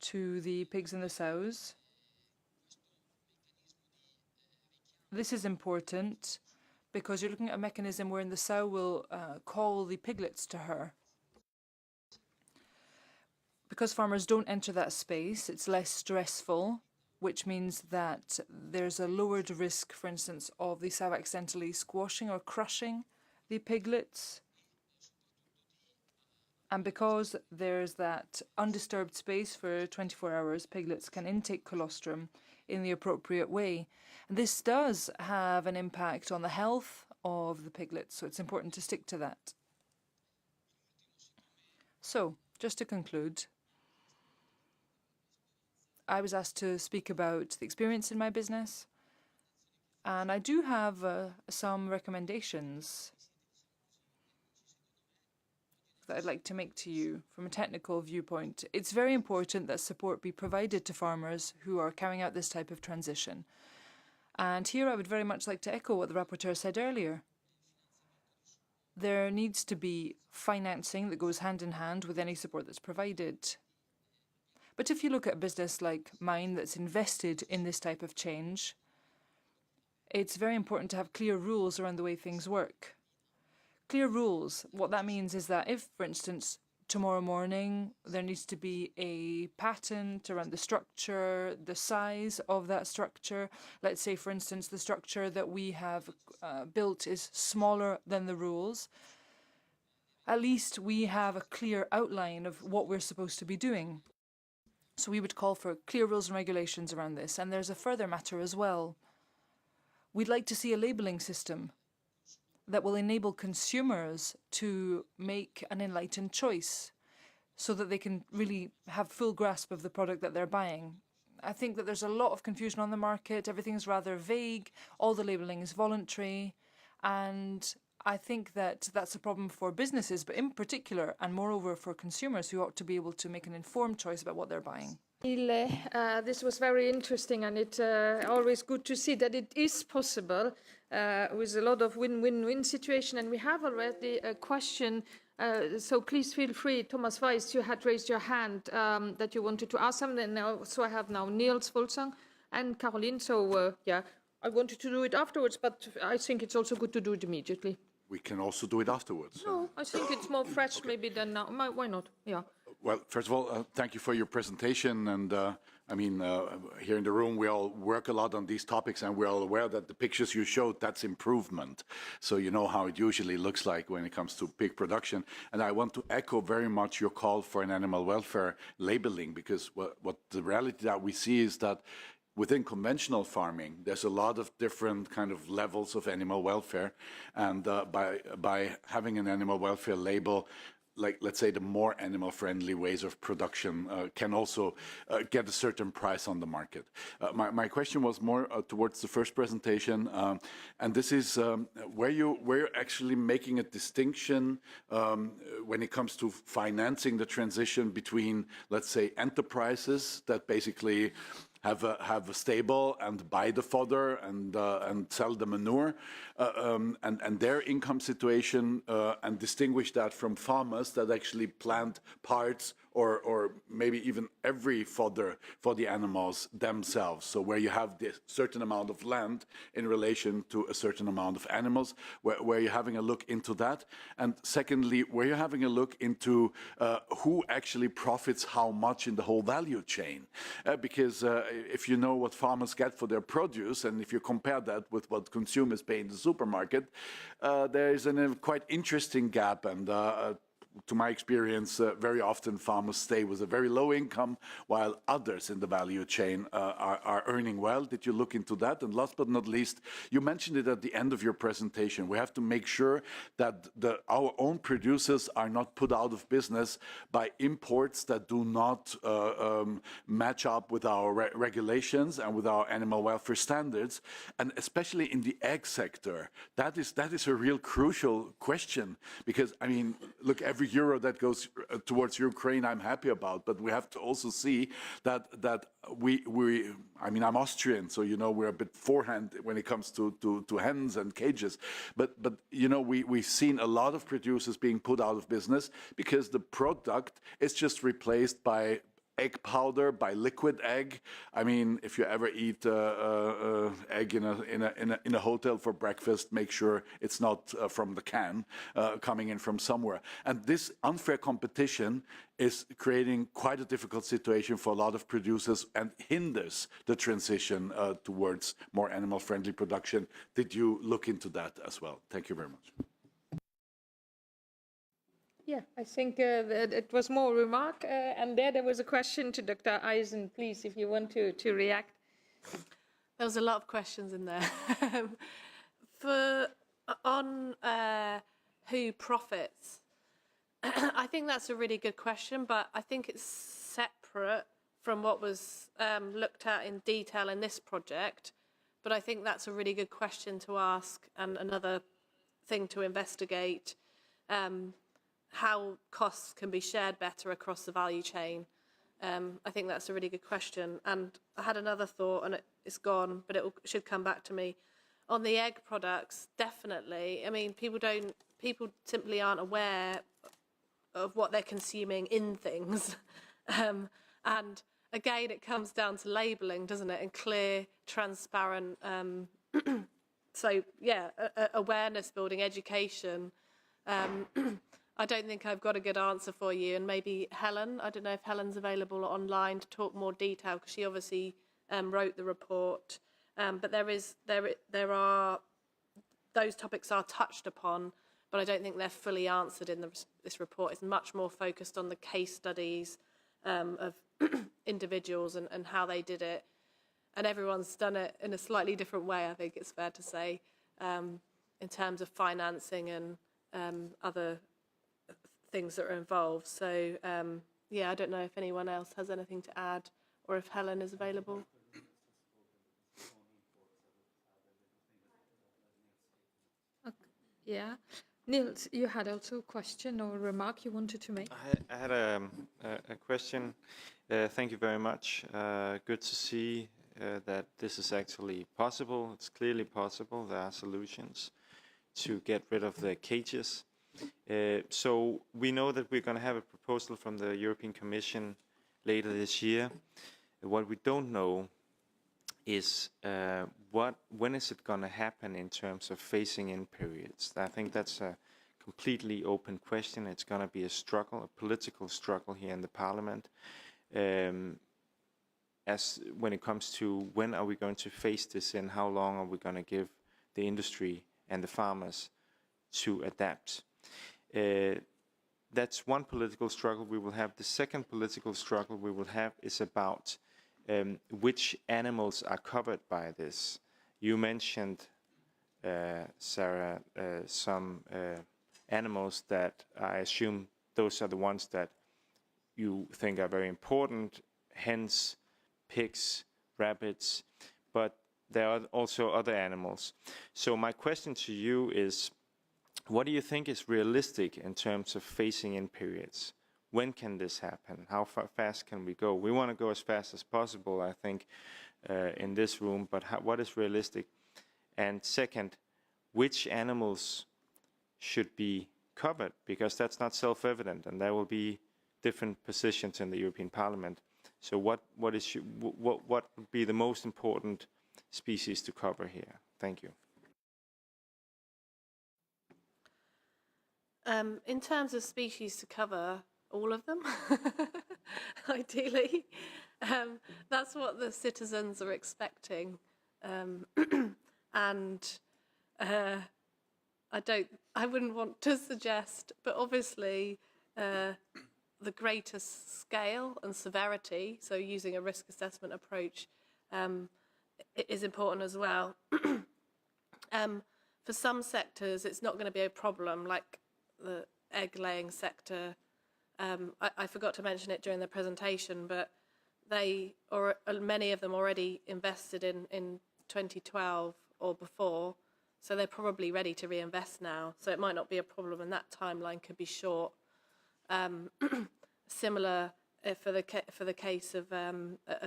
to the pigs and the sows. This is important because you're looking at a mechanism wherein the sow will call the piglets to her. Because farmers don't enter that space, it's less stressful which means that there's a lowered risk, for instance, of the sow accidentally squashing or crushing the piglets. And because there's that undisturbed space for 24 hours, piglets can intake colostrum in the appropriate way. And this does have an impact on the health of the piglets, so it's important to stick to that. So, just to conclude, I was asked to speak about the experience in my business, and I do have some recommendations that I'd like to make to you from a technical viewpoint. It's very important that support be provided to farmers who are carrying out this type of transition. And here I would very much like to echo what the rapporteur said earlier. There needs to be financing that goes hand in hand with any support that's provided. But if you look at a business like mine that's invested in this type of change, it's very important to have clear rules around the way things work. Clear rules, what that means is that if, for instance, tomorrow morning there needs to be a patent around the structure, the size of that structure, let's say, for instance, the structure that we have built is smaller than the rules, at least we have a clear outline of what we're supposed to be doing. So we would call for clear rules and regulations around this. And there's a further matter as well. We'd like to see a labelling system that will enable consumers to make an enlightened choice so that they can really have full grasp of the product that they're buying. I think that there's a lot of confusion on the market. Everything's rather vague. All the labelling is voluntary. And I think that that's a problem for businesses, but in particular, and moreover for consumers who ought to be able to make an informed choice about what they're buying. This was very interesting, and it's always good to see that it is possible with a lot of win-win-win situation. And we have already a question, so please feel free. Thomas Weiss, you had raised your hand that you wanted to ask something. Now, so I have now Niels Volsang and Caroline. So yeah, I wanted to do it afterwards, but I think it's also good to do it immediately. We can also do it afterwards. No, I think it's more fresh maybe than now. Why not? Yeah. Well, first of all, thank you for your presentation. And I mean, here in the room, we all work a lot on these topics, and we're all aware that the pictures you showed, that's improvement. So you know how it usually looks like when it comes to pig production. And I want to echo very much your call for an animal welfare labeling, because what the reality that we see is that within conventional farming, there's a lot of different kind of levels of animal welfare. And by having an animal welfare label, like, let's say, the more animal-friendly ways of production can also get a certain price on the market. My question was more towards the first presentation, and this is where you're actually making a distinction when it comes to financing the transition between, let's say, enterprises that basically have a stable and buy the fodder and sell the manure and their income situation and distinguish that from farmers that actually plant parts or maybe even every fodder for the animals themselves. So where you have this certain amount of land in relation to a certain amount of animals, where you're having a look into that. And secondly, where you're having a look into who actually profits how much in the whole value chain. Because if you know what farmers get for their produce, and if you compare that with what consumers pay in the supermarket, there is a quite interesting gap. And to my experience, very often farmers stay with a very low income while others in the value chain are earning well. Did you look into that? And last but not least, you mentioned it at the end of your presentation. We have to make sure that our own producers are not put out of business by imports that do not match up with our regulations and with our animal welfare standards. And especially in the egg sector, that is a real crucial question, because, I mean, look, every euro that goes towards Ukraine, I'm happy about, but we have to also see that I mean, I'm Austrian, so you know we're a bit forehand when it comes to hens and cages, but you know we've seen a lot of producers being put out of business because the product is just replaced by egg powder by liquid egg. I mean, if you ever eat egg in a hotel for breakfast, make sure it's not from the can, coming in from somewhere. And this unfair competition is creating quite a difficult situation for a lot of producers and hinders the transition towards more animal-friendly production. Did you look into that as well? Thank you very much. Yeah, I think that it was more remark, and there was a question to Dr. Eisen. Please, if you want to react. There was a lot of questions in there. On who profits, I think that's a really good question, but I think it's separate from what was looked at in detail in this project. But I think that's a really good question to ask, and another thing to investigate. How costs can be shared better across the value chain. I think that's a really good question. And I had another thought, and it's gone, but it should come back to me. On the egg products, definitely. I mean, people simply aren't aware of what they're consuming in things. And again, it comes down to labelling, doesn't it? And clear, transparent. So, yeah, awareness building, education. I don't think I've got a good answer for you, and maybe Helen. I don't know if Helen's available online to talk more detail, because she obviously wrote the report. But there are those topics are touched upon, but I don't think they're fully answered in this report. It's much more focused on the case studies of individuals and how they did it, and everyone's done it in a slightly different way. I think it's fair to say, in terms of financing and other things that are involved. So, yeah, I don't know if anyone else has anything to add, or if Helen is available. Okay. Yeah. Niels, you had also a question or a remark you wanted to make? I had a question. Thank you very much. Good to see that this is actually possible. It's clearly possible. There are solutions to get rid of the cages. So we know that we're going to have a proposal from the European Commission later this year. What we don't know is when is it going to happen in terms of phasing in periods. I think that's a completely open question. It's going to be a struggle, a political struggle here in the Parliament, as when it comes to when are we going to phase this in, how long are we going to give the industry and the farmers to adapt. That's one political struggle we will have. The second political struggle we will have is about which animals are covered by this. You mentioned, Sarah, some animals that I assume those are the ones that you think are very important, hens, pigs, rabbits, but there are also other animals. So my question to you is, what do you think is realistic in terms of phasing in periods? When can this happen? How fast can we go? We want to go as fast as possible, I think, in this room, but what is realistic? And second, which animals should be covered? Because that's not self-evident, and there will be different positions in the European Parliament. So what would be the most important species to cover here? Thank you. In terms of species to cover, all of them, ideally. That's what the citizens are expecting. And I wouldn't want to suggest, but obviously the greatest scale and severity, so using a risk assessment approach, is important as well. For some sectors, it's not going to be a problem, like the egg-laying sector. I forgot to mention it during the presentation, but many of them already invested in 2012 or before, so they're probably ready to reinvest now. So it might not be a problem, and that timeline could be short. Similar for the case of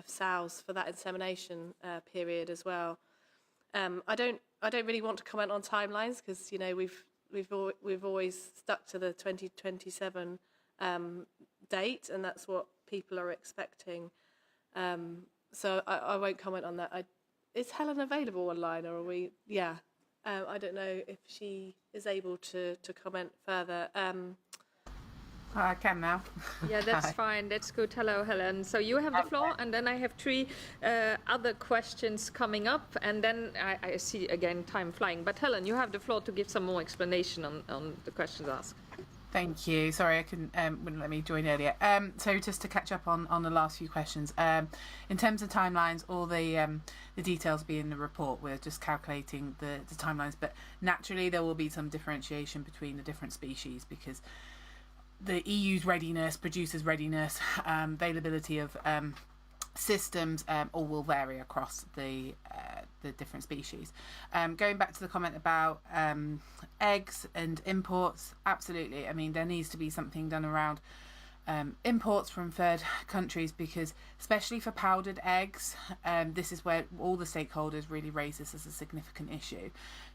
sows for that insemination period as well. I don't really want to comment on timelines, because we've always stuck to the 2027 date, and that's what people are expecting. So I won't comment on that. Is Helen available online, or are we? Yeah. I don't know if she is able to comment further. I can now. Yeah, that's fine. That's good. Hello, Helen. So you have the floor, and then I have three other questions coming up, and then I see again time flying. But Helen, you have the floor to give some more explanation on the questions asked. Thank you. Sorry, I couldn't wouldn't let me join earlier. So just to catch up on the last few questions, in terms of timelines, all the details will be in the report. We're just calculating the timelines, but naturally there will be some differentiation between the different species because the EU's readiness, producers' readiness, availability of systems all will vary across the different species. Going back to the comment about eggs and imports, absolutely. I mean, there needs to be something done around imports from third countries because, especially for powdered eggs, this is where all the stakeholders really raise this as a significant issue.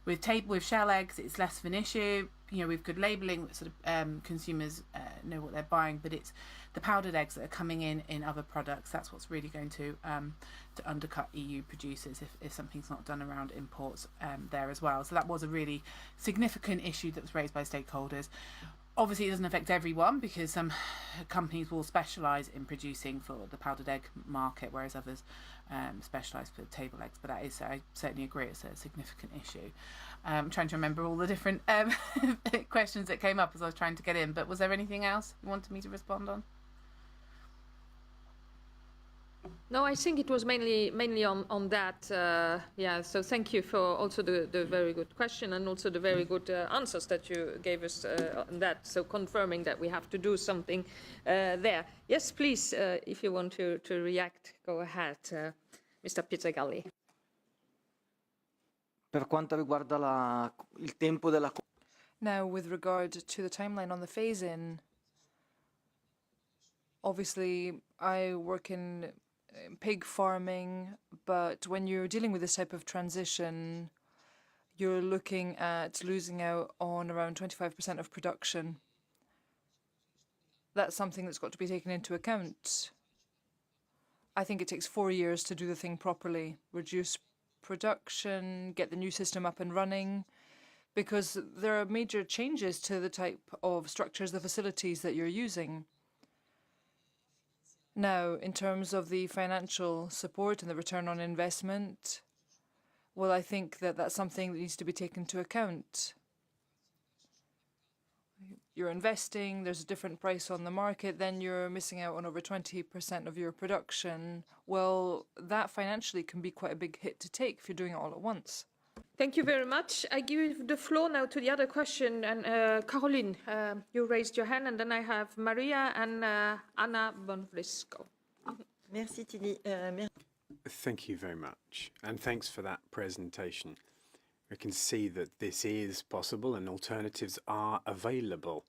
With shell eggs, it's less of an issue. You know, with good labelling, sort of consumers know what they're buying, but it's the powdered eggs that are coming in other products. That's what's really going to undercut EU producers if something's not done around imports there as well. So that was a really significant issue that was raised by stakeholders. Obviously, it doesn't affect everyone because some companies will specialise in producing for the powdered egg market, whereas others specialise for table eggs. But that is, I certainly agree, it's a significant issue. I'm trying to remember all the different questions that came up as I was trying to get in. But was there anything else you wanted me to respond on? No, I think it was mainly on that. Yeah, so thank you for also the very good question and also the very good answers that you gave us on that. So confirming that we have to do something there. Yes, please, if you want to react, go ahead, Mr. Pizzagalli. Per quanto riguarda il tempo della... Now, with regard to the timeline on the phase-in, obviously I work in pig farming, but when you're dealing with this type of transition, you're looking at losing out on around 25% of production. That's something that's got to be taken into account. I think it takes 4 years to do the thing properly, reduce production, get the new system up and running, because there are major changes to the type of structures, the facilities that you're using. Now, in terms of the financial support and the return on investment, well, I think that that's something that needs to be taken into account. You're investing, there's a different price on the market, then you're missing out on over 20% of your production. Well, that financially can be quite a big hit to take if you're doing it all at once. Thank you very much. I give the floor now to the other question. And Caroline, you raised your hand, and then I have Maria and Anna Bonfrisco. Merci, Tini. Thank you very much, and thanks for that presentation. We can see that this is possible and alternatives are available.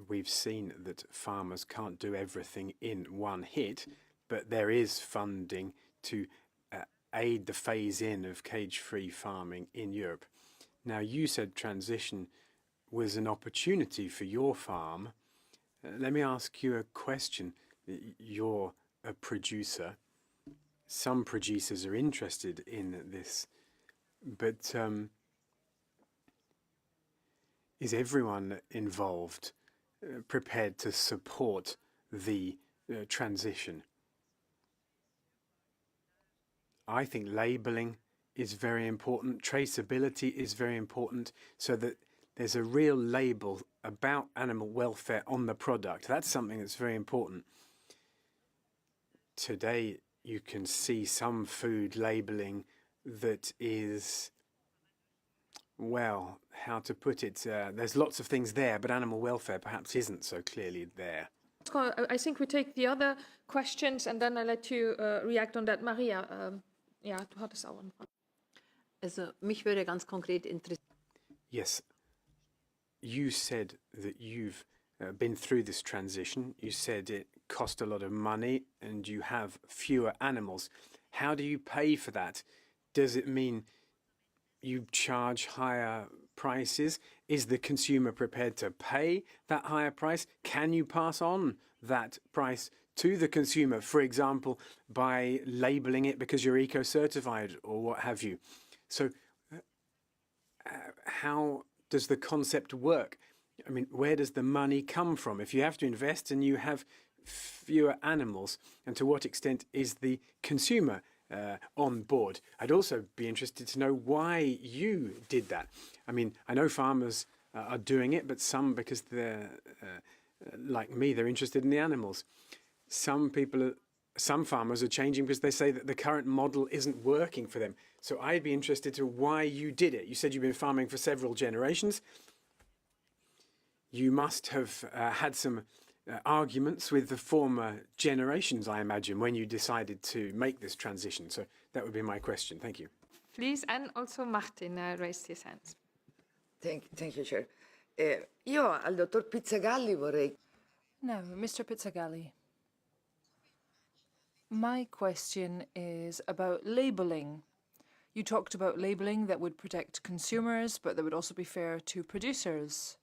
We've seen that farmers can't do everything in one hit, but there is funding to aid the phase-in of cage-free farming in Europe. Now, you said transition was an opportunity for your farm. Let me ask you a question. You're a producer. Some producers are interested in this, but is everyone involved prepared to support the transition? I think labelling is very important, traceability is very important, so that there's a real label about animal welfare on the product. That's something that's very important. Today, you can see some food labelling that is, well, how to put it, there's lots of things there, but animal welfare perhaps isn't so clearly there. I think we take the other questions, and then I'll let you react on that. Maria, ja, du hattest auch eine Frage. Also, mich würde ganz konkret interessieren. Yes, you said that you've been through this transition. You said it cost a lot of money and you have fewer animals. How do you pay for that? Does it mean you charge higher prices. Is the consumer prepared to pay that higher price? Can you pass on that price to the consumer, for example, by labeling it because you're eco-certified or what have you? So how does the concept work? I mean, where does the money come from? If you have to invest and you have fewer animals, and to what extent is the consumer on board? I'd also be interested to know why you did that. I mean, I know farmers are doing it, but some, because they're like me, they're interested in the animals. Some farmers are changing because they say that the current model isn't working for them. So I'd be interested to why you did it. You said you've been farming for several generations. You must have had some arguments with the former generations, I imagine, when you decided to make this transition. So that would be my question. Thank you. Please, and also Martin raised his hands. Thank you, Chair. Io al dottor Pizzagalli vorrei... Now, Mr. Pizzagalli, my question is about labelling. You talked about labelling that would protect consumers, but that would also be fair to producers.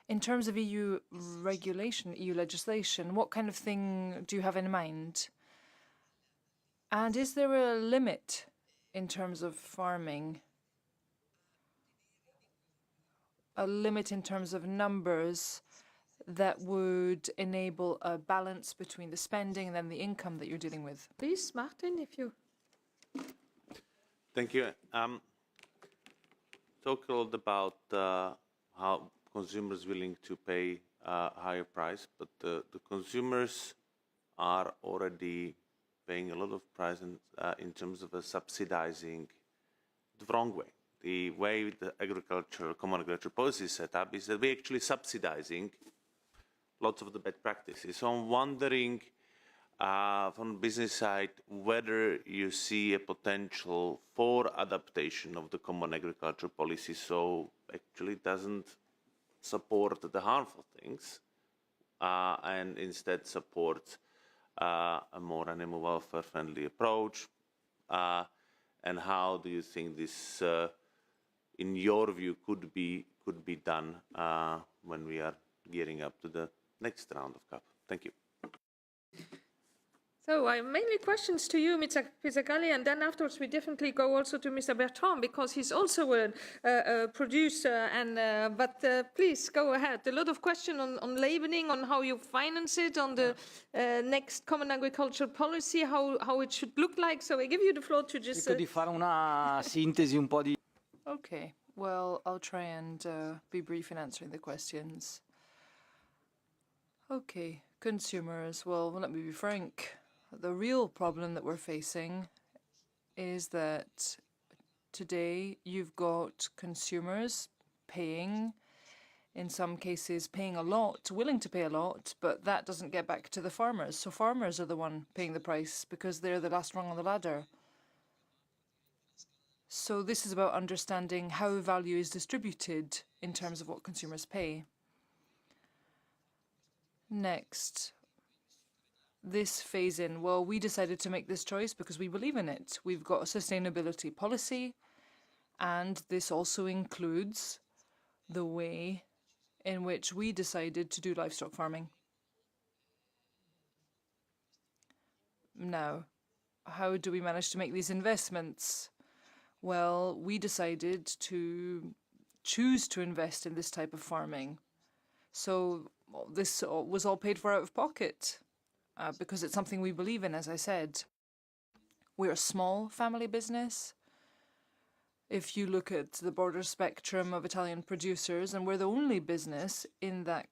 In terms of EU regulation, EU legislation, what kind of thing do you have in mind? And is there a limit in terms of farming? A limit in terms of numbers that would enable a balance between the spending and then the income that you're dealing with? Please, Martin, if you... Thank you. Talk a lot about how consumers willing to pay a higher price, but the consumers are already paying a lot of price in terms of subsidizing the wrong way. The way the common agricultural policy is set up is that we're actually subsidizing lots of the bad practices. So I'm wondering from the business side whether you see a potential for adaptation of the common agricultural policy so actually it doesn't support the harmful things and instead support a more animal welfare friendly approach. And how do you think this, in your view, could be done when we are gearing up to the next round of CAP? Thank you. So mainly questions to you, Mr. Pizzagalli, and then afterwards we definitely go also to Mr. Bertrand because he's also a producer. And but please go ahead. A lot of questions on labelling, on how you finance it, on the next common agricultural policy, how it should look like. So I give you the floor to just. Cerco di fare una sintesi un po' di. Okay, well, I'll try and be brief in answering the questions. Okay, consumers. Well, let me be frank. The real problem that we're facing is that today you've got consumers paying, in some cases paying a lot, willing to pay a lot, but that doesn't get back to the farmers. So farmers are the one paying the price because they're the last rung on the ladder. So this is about understanding how value is distributed in terms of what consumers pay. Next. This phase-in, well, we decided to make this choice because we believe in it. We've got a sustainability policy, and this also includes the way in which we decided to do livestock farming. Now, how do we manage to make these investments? Well, we decided to choose to invest in this type of farming. So this was all paid for out of pocket. Because it's something we believe in, as I said. We're a small family business. If you look at the broader spectrum of Italian producers, and we're the only business in that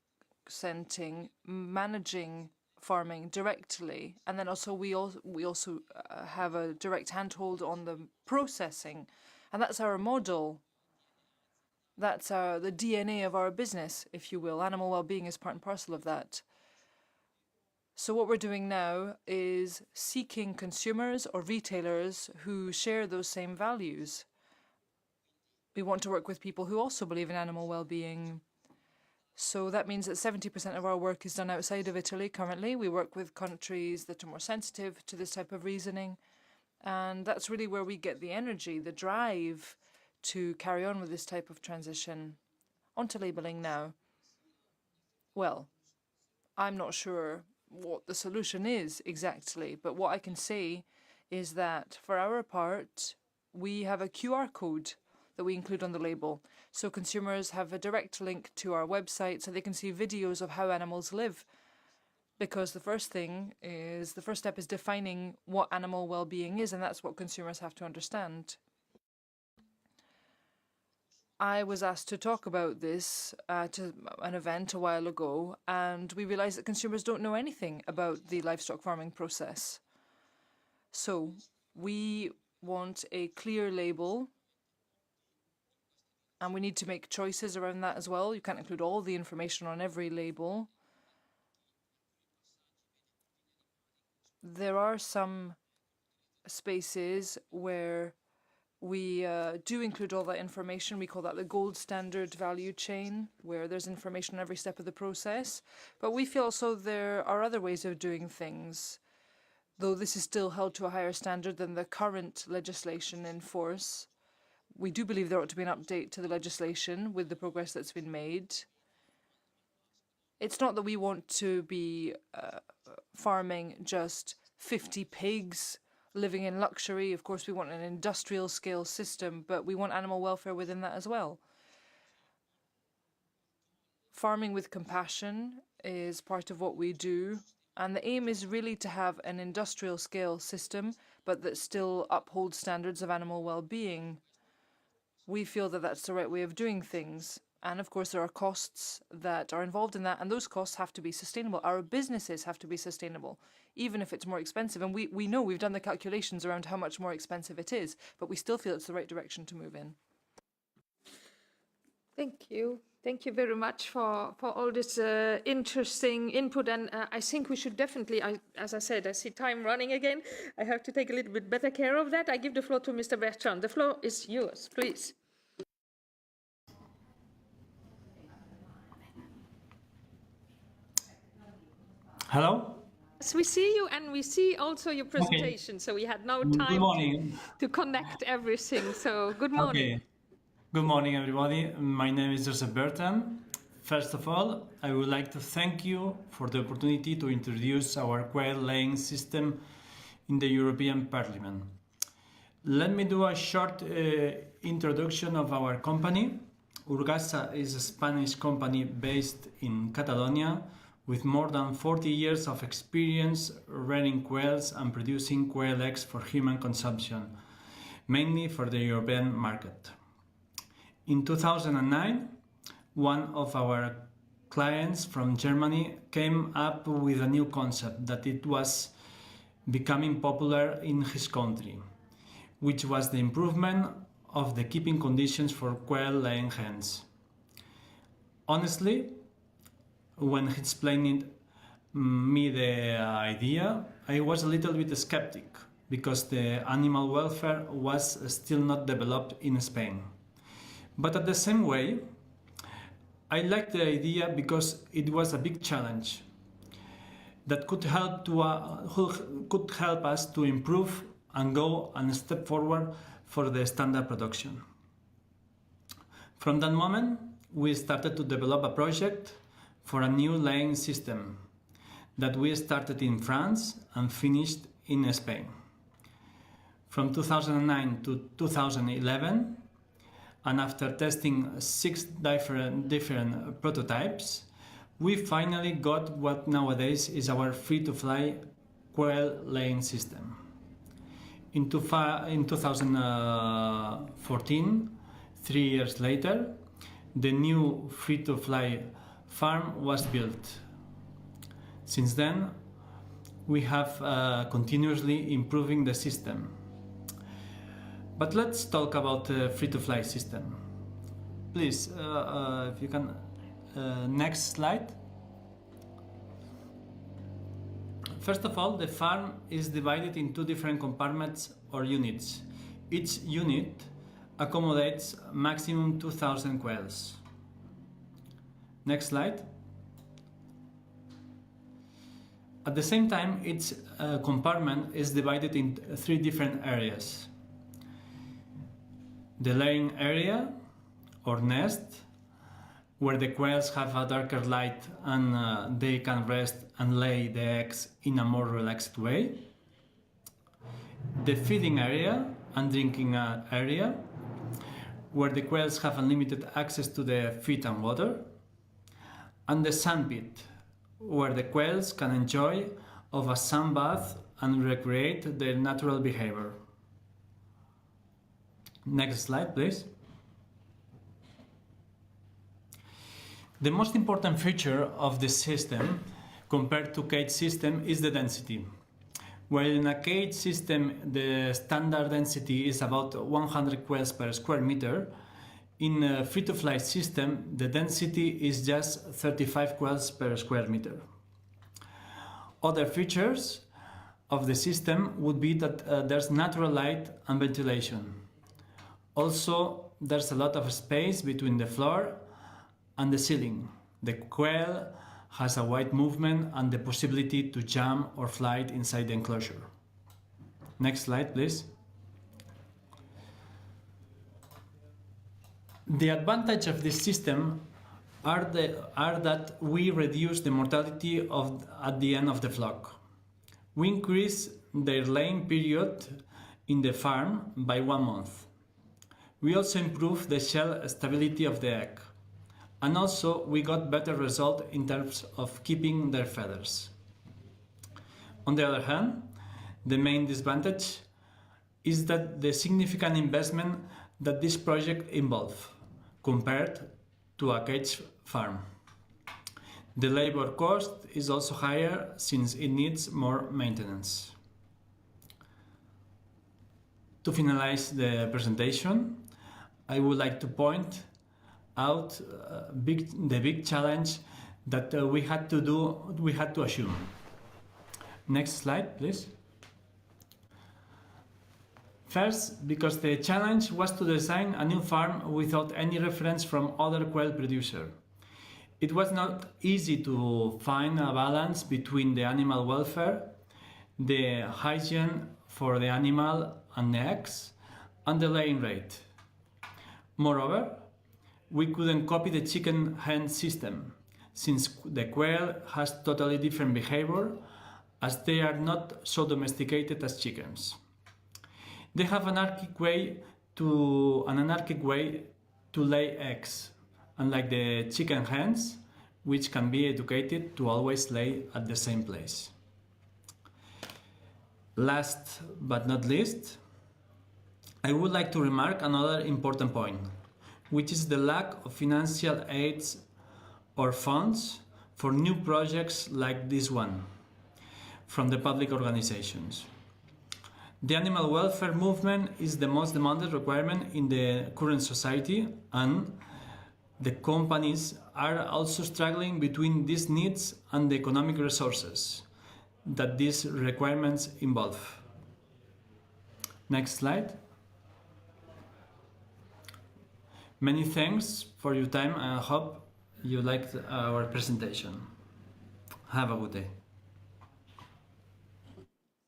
setting managing farming directly. And then also we also have a direct handhold on the processing. And that's our model. That's the DNA of our business, if you will. Animal well-being is part and parcel of that. So what we're doing now is seeking consumers or retailers who share those same values. We want to work with people who also believe in animal well-being. So that means that 70% of our work is done outside of Italy currently. We work with countries that are more sensitive to this type of reasoning. And that's really where we get the energy, the drive to carry on with this type of transition onto labelling now? Well, I'm not sure what the solution is exactly, but what I can say is that for our part, we have a QR code that we include on the label. So consumers have a direct link to our website so they can see videos of how animals live. Because the first step is defining what animal well-being is, and that's what consumers have to understand. I was asked to talk about this at an event a while ago, and we realized that consumers don't know anything about the livestock farming process. So we want a clear label, and we need to make choices around that as well. You can't include all the information on every label. There are some spaces where we do include all that information. We call that the gold standard value chain, where there's information on every step of the process. But we feel also there are other ways of doing things, though this is still held to a higher standard than the current legislation in force. We do believe there ought to be an update to the legislation with the progress that's been made. It's not that we want to be farming just 50 pigs living in luxury. Of course, we want an industrial scale system, but we want animal welfare within that as well. Farming with compassion is part of what we do, and the aim is really to have an industrial scale system, but that still upholds standards of animal well-being. We feel that that's the right way of doing things. And of course, there are costs that are involved in that, and those costs have to be sustainable. Our businesses have to be sustainable, even if it's more expensive. And we know, we've done the calculations around how much more expensive it is, but we still feel it's the right direction to move in. Thank you. Thank you very much for all this interesting input. And I think we should definitely, as I said, I see time running again. I have to take a little bit better care of that. I give the floor to Mr. Bertrand. The floor is yours, please. Hello? Yes, we see you, and we see also your presentation. Okay. So we had no time to connect everything. So good morning. Okay. Good morning, everybody. My name is Joseph Bertrand. First of all, I would like to thank you for the opportunity to introduce our quail laying system in the European Parliament. Let me do a short introduction of our company. Urgasa is a Spanish company based in Catalonia, with more than 40 years of experience rearing quails and producing quail eggs for human consumption, mainly for the European market. In 2009, one of our clients from Germany came up with a new concept that it was becoming popular in his country, which was the improvement of the keeping conditions for quail-laying hens. Honestly, when he explained me the idea, I was a little bit skeptic because the animal welfare was still not developed in Spain. But at the same way, I liked the idea because it was a big challenge that could help us to improve and go a step forward for the standard production. From that moment, we started to develop a project for a new laying system that we started in France and finished in Spain. From 2009 to 2011, and after testing 6 different prototypes, we finally got what nowadays is our free-to-fly quail laying system. In 2014, 3 years later, the new free-to-fly farm was built. Since then, we have continuously improving the system. But let's talk about the free-to-fly system. Please, if you can, next slide. First of all, the farm is divided in 2 different compartments or units. Each unit accommodates maximum 2,000 quails. Next slide. At the same time, each compartment is divided in 3 different areas. the laying area or nest, where the quails have a darker light and they can rest and lay the eggs in a more relaxed way. The feeding area and drinking area, where the quails have unlimited access to the feed and water. And the sandpit, where the quails can enjoy of a sun bath and recreate their natural behavior. Next slide, please. The most important feature of the system compared to cage system is the density. While in a cage system the standard density is about 100 quails per square meter, in a free-to-fly system the density is just 35 quails per square meter. Other features of the system would be that there's natural light and ventilation. Also, there's a lot of space between the floor and the ceiling. The quail has a wide movement and the possibility to jump or fly inside the enclosure. Next slide, please. The advantage of this system are that we reduce the mortality at the end of the flock. We increase their laying period in the farm by 1 month. We also improve the shell stability of the egg. And also we got better result in terms of keeping their feathers. On the other hand, the main disadvantage is that the significant investment that this project involves compared to a cage farm. The labor cost is also higher since it needs more maintenance. To finalize the presentation, I would like to point out the big challenge that we had to assume. Next slide, please. First, because the challenge was to design a new farm without any reference from other quail producers. It was not easy to find a balance between the animal welfare, the hygiene for the animal and the eggs, and the laying rate. Moreover, we couldn't copy the chicken-hen system, since the quail has totally different behavior, as they are not so domesticated as chickens. They have an anarchic way to lay eggs, unlike the chicken hens, which can be educated to always lay at the same place. Last but not least, I would like to remark another important point, which is the lack of financial aids or funds for new projects like this one from the public organizations. The animal welfare movement is the most demanded requirement in the current society, and the companies are also struggling between these needs and the economic resources that these requirements involve. Next slide. Many thanks for your time, and I hope you liked our presentation. Have a good day.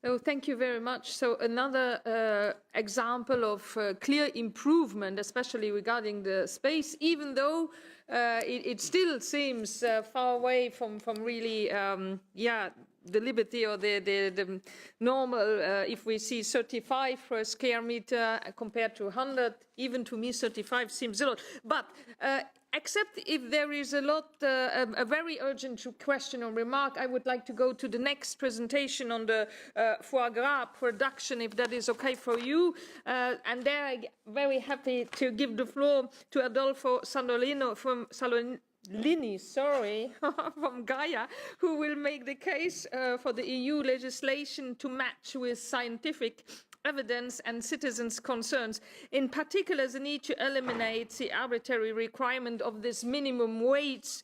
So thank you very much. So another example of clear improvement, especially regarding the space, even though it still seems far away from really, the liberty or the normal, if we see 35 per square meter compared to 100, even to me 35 seems a lot. But except if there is a very urgent question or remark, I would like to go to the next presentation on the foie gras production, if that is okay for you. And there I'm very happy to give the floor to Adolfo Sandolino from Salolini, from Gaia, who will make the case for the EU legislation to match with scientific evidence and citizens' concerns. In particular, the need to eliminate the arbitrary requirement of this minimum weight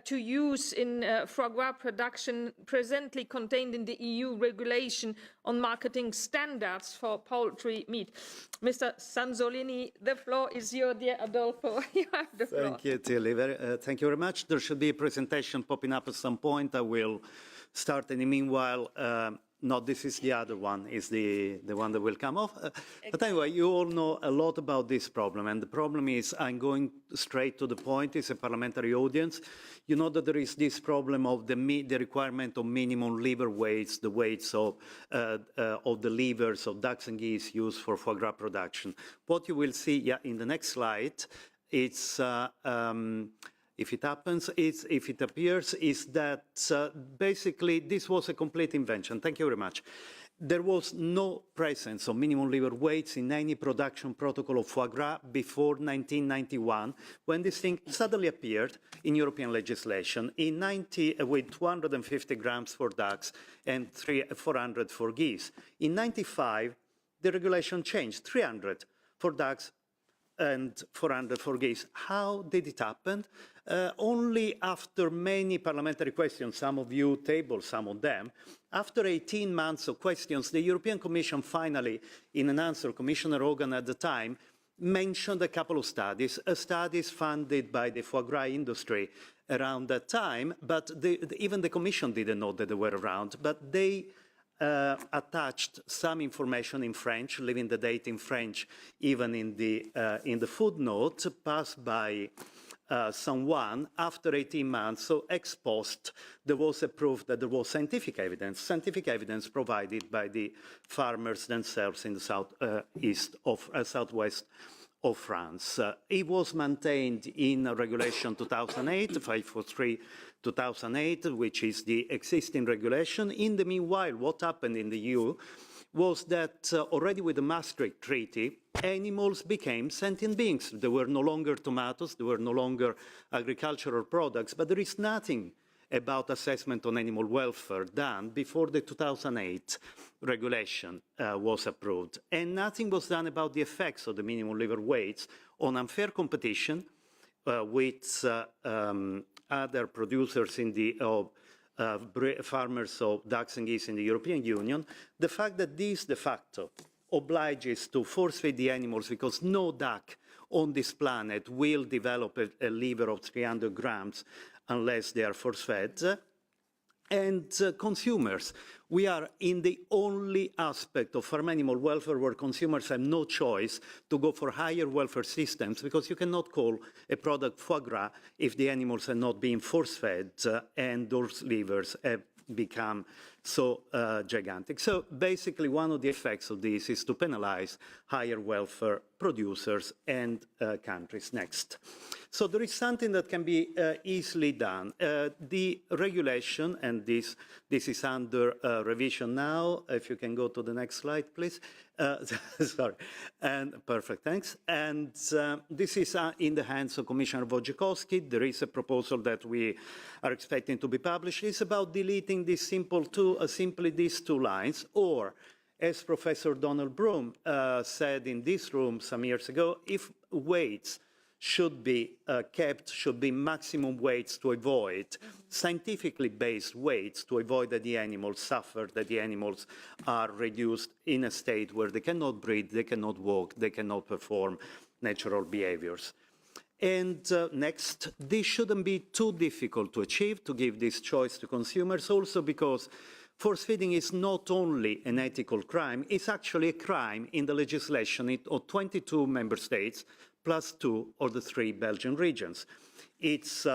to use in foie gras production presently contained in the EU regulation on marketing standards for poultry meat. Mr. Sanzolini, the floor is yours, dear Adolfo. You have the floor. Thank you, Tilly. Thank you very much. There should be a presentation popping up at some point. I will start in the meanwhile. no, this is the other one, is the one that will come off. But anyway, you all know a lot about this problem, and the problem is, I'm going straight to the point, it's a parliamentary audience. You know that there is this problem of the requirement of minimum liver weights, the weights of the livers of ducks and geese used for foie gras production. What you will see in the next slide, it's if it happens, if it appears, is that basically this was a complete invention. Thank you very much. There was no presence of minimum liver weights in any production protocol of foie gras before 1991, when this thing suddenly appeared in European legislation with 250 grams for ducks and 400 for geese. In 95, the regulation changed, 300 for ducks and 400 for geese. How did it happen? Only after many parliamentary questions, some of you tabled some of them, after 18 months of questions, the European Commission finally, in an answer, Commissioner Hogan at the time, mentioned a couple of studies funded by the foie gras industry around that time, but even the Commission didn't know that they were around, but they attached some information in French, leaving the date in French, even in the footnote passed by someone after 18 months. So ex post, there was a proof that there was scientific evidence provided by the farmers themselves in the southwest of France. It was maintained in Regulation 2008, 543/2008, which is the existing regulation. In the meanwhile, what happened in the EU was that already with the Maastricht Treaty, animals became sentient beings. They were no longer tomatoes, they were no longer agricultural products, but there is nothing about assessment on animal welfare done before the 2008 regulation was approved. And nothing was done about the effects of the minimum liver weights on unfair competition with other producers in the farmers of ducks and geese in the European Union. The fact that this de facto obliges to force-feed the animals because no duck on this planet will develop a liver of 300 grams unless they are force-fed. And consumers, we are in the only aspect of farm animal welfare where consumers have no choice to go for higher welfare systems, because you cannot call a product foie gras if the animals are not being force-fed and those livers have become so gigantic. So basically one of the effects of this is to penalize higher welfare producers and countries. Next. So there is something that can be easily done. The regulation, and this is under revision now. If you can go to the next slide, please. Sorry. And perfect, thanks. And this is in the hands of Commissioner Wojciechowski. There is a proposal that we are expecting to be published. It's about deleting this simply these two lines, or as Professor Donald Broom said in this room some years ago, if weights should be kept, should be maximum weights to avoid, scientifically based weights to avoid that the animals suffer, that the animals are reduced in a state where they cannot breathe, they cannot walk, they cannot perform natural behaviors. And next, this shouldn't be too difficult to achieve, to give this choice to consumers, also because force-feeding is not only an ethical crime, it's actually a crime in the legislation of 22 member states, plus 2 of the 3 Belgian regions. It's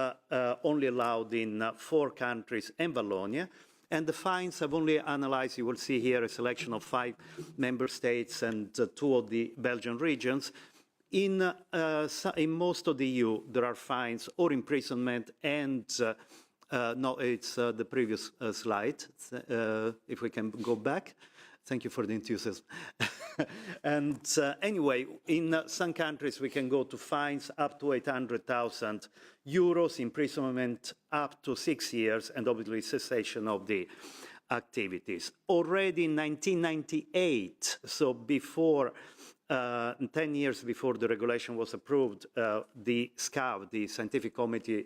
only allowed in 4 countries and Wallonia, and the fines have only analyzed, you will see here a selection of 5 member states and 2 of the Belgian regions. In most of the EU, there are fines or imprisonment and no, it's the previous slide. If we can go back. Thank you for the enthusiasm. And anyway, in some countries, we can go to fines up to 800,000 euros, imprisonment up to 6 years, and obviously cessation of the activities. Already in 1998, so before 10 years before the regulation was approved, the SCAV, the Scientific Committee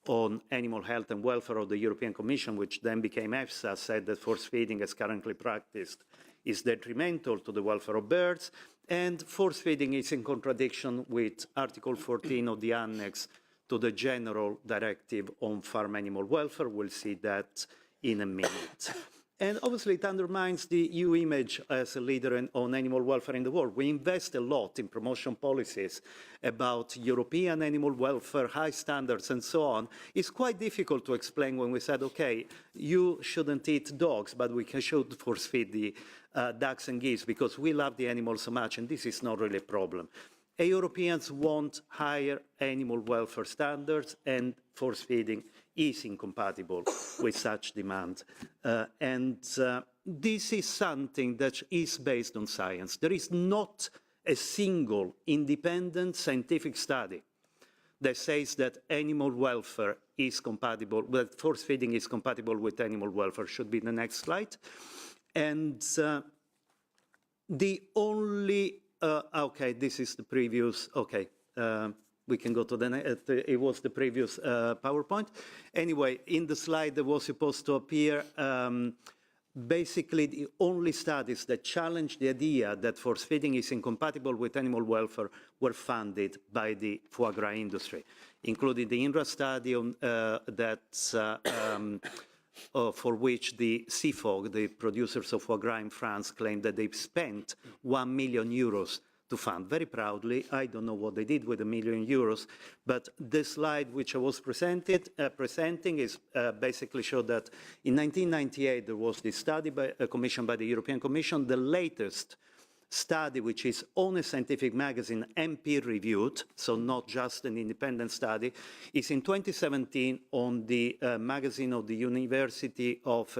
on Animal Health and Welfare of the European Commission, which then became EFSA, said that force-feeding as currently practiced is detrimental to the welfare of birds, and force-feeding is in contradiction with Article 14 of the Annex to the General Directive on Farm Animal Welfare. We'll see that in a minute. And obviously, it undermines the EU image as a leader on animal welfare in the world. We invest a lot in promotion policies about European animal welfare, high standards, and so on. It's quite difficult to explain when we said, okay, you shouldn't eat dogs, but we should force feed the ducks and geese because we love the animals so much, and this is not really a problem. Europeans want higher animal welfare standards, and force feeding is incompatible with such demand. This is something that is based on science. There is not a single independent scientific study that says that animal welfare is compatible, that force feeding is compatible with animal welfare. Should be the next slide. And the only, okay, this is the previous, okay. We can go to the next, it was the previous PowerPoint. Anyway, in the slide that was supposed to appear, basically the only studies that challenged the idea that force feeding is incompatible with animal welfare were funded by the foie gras industry, including the INRA study on, for which the CFOG, the producers of foie gras in France, claimed that they've spent €1 million to fund. Very proudly, I don't know what they did with €1 million, but the slide which I was presenting is basically showed that in 1998 there was this study commissioned by the European Commission. The latest study, which is on a scientific magazine and peer-reviewed, so not just an independent study, is in 2017 on the magazine of the University of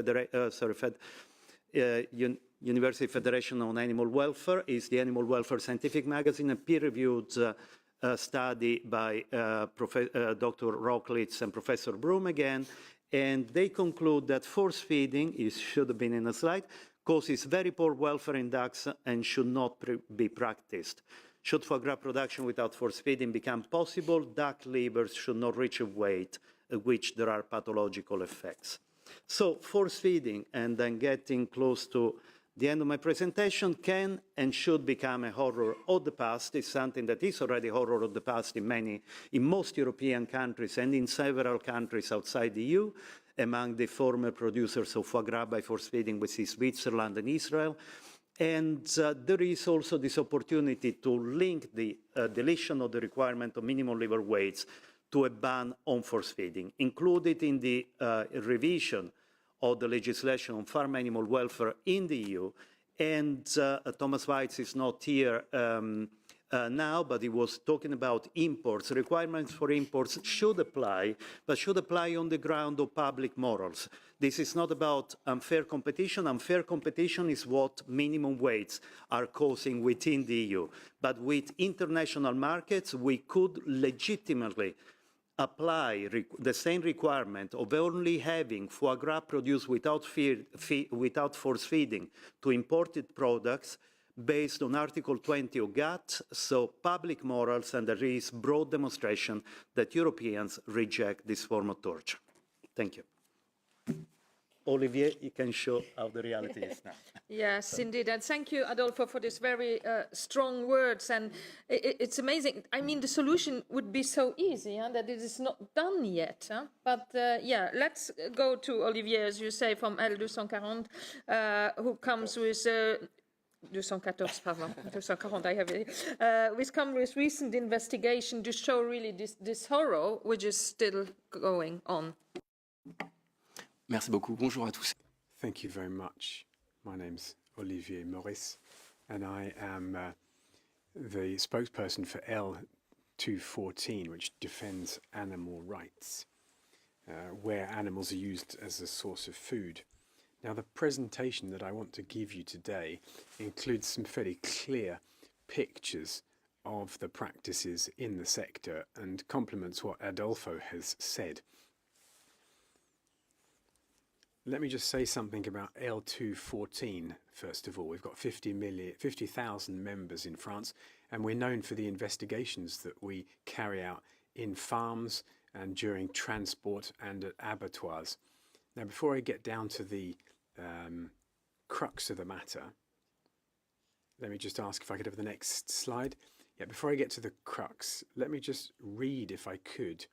University Federation on Animal Welfare, is the Animal Welfare Scientific Magazine, a peer-reviewed study by Dr. Rocklitz and Professor Broom again, and they conclude that force feeding, should have been in a slide, causes very poor welfare in ducks and should not be practiced. Should foie gras production without force feeding become possible, duck livers should not reach a weight at which there are pathological effects. So force feeding, and then getting close to the end of my presentation, can and should become a horror of the past. It's something that is already horror of the past in most European countries and in several countries outside the EU. Among the former producers of foie gras by force feeding, we see Switzerland and Israel. And there is also this opportunity to link the deletion of the requirement of minimum liver weights to a ban on force feeding, included in the revision of the legislation on farm animal welfare in the EU. And Thomas Weitz is not here now, but he was talking about imports. Requirements for imports should apply, but should apply on the ground of public morals. This is not about unfair competition. Unfair competition is what minimum weights are causing within the EU. But with international markets, we could legitimately apply the same requirement of only having foie gras produced without force feeding to imported products based on Article 20 of GATT, so public morals, and there is broad demonstration that Europeans reject this form of torture. Thank you. Olivier, you can show how the reality is now. Yes, indeed. And thank you, Adolfo, for these very strong words. And it's amazing. I mean, the solution would be so easy, that it is not done yet. But yeah, let's go to Olivier, as you say, from L240, who comes with... 214, pardon, 240, I have it. Which come with recent investigation to show really this horror, which is still going on. Merci beaucoup. Bonjour à tous. Thank you very much. My name's Olivier Maurice, and I am the spokesperson for L214, which defends animal rights, where animals are used as a source of food. Now, the presentation that I want to give you today includes some fairly clear pictures of the practices in the sector and complements what Adolfo has said. Let me just say something about L214, first of all. We've got 50,000 members in France, and we're known for the investigations that we carry out in farms and during transport and at abattoirs. Now, before I get down to the crux of the matter, let me just ask if I could have the next slide. Yeah, before I get to the crux, let me just read, if I could,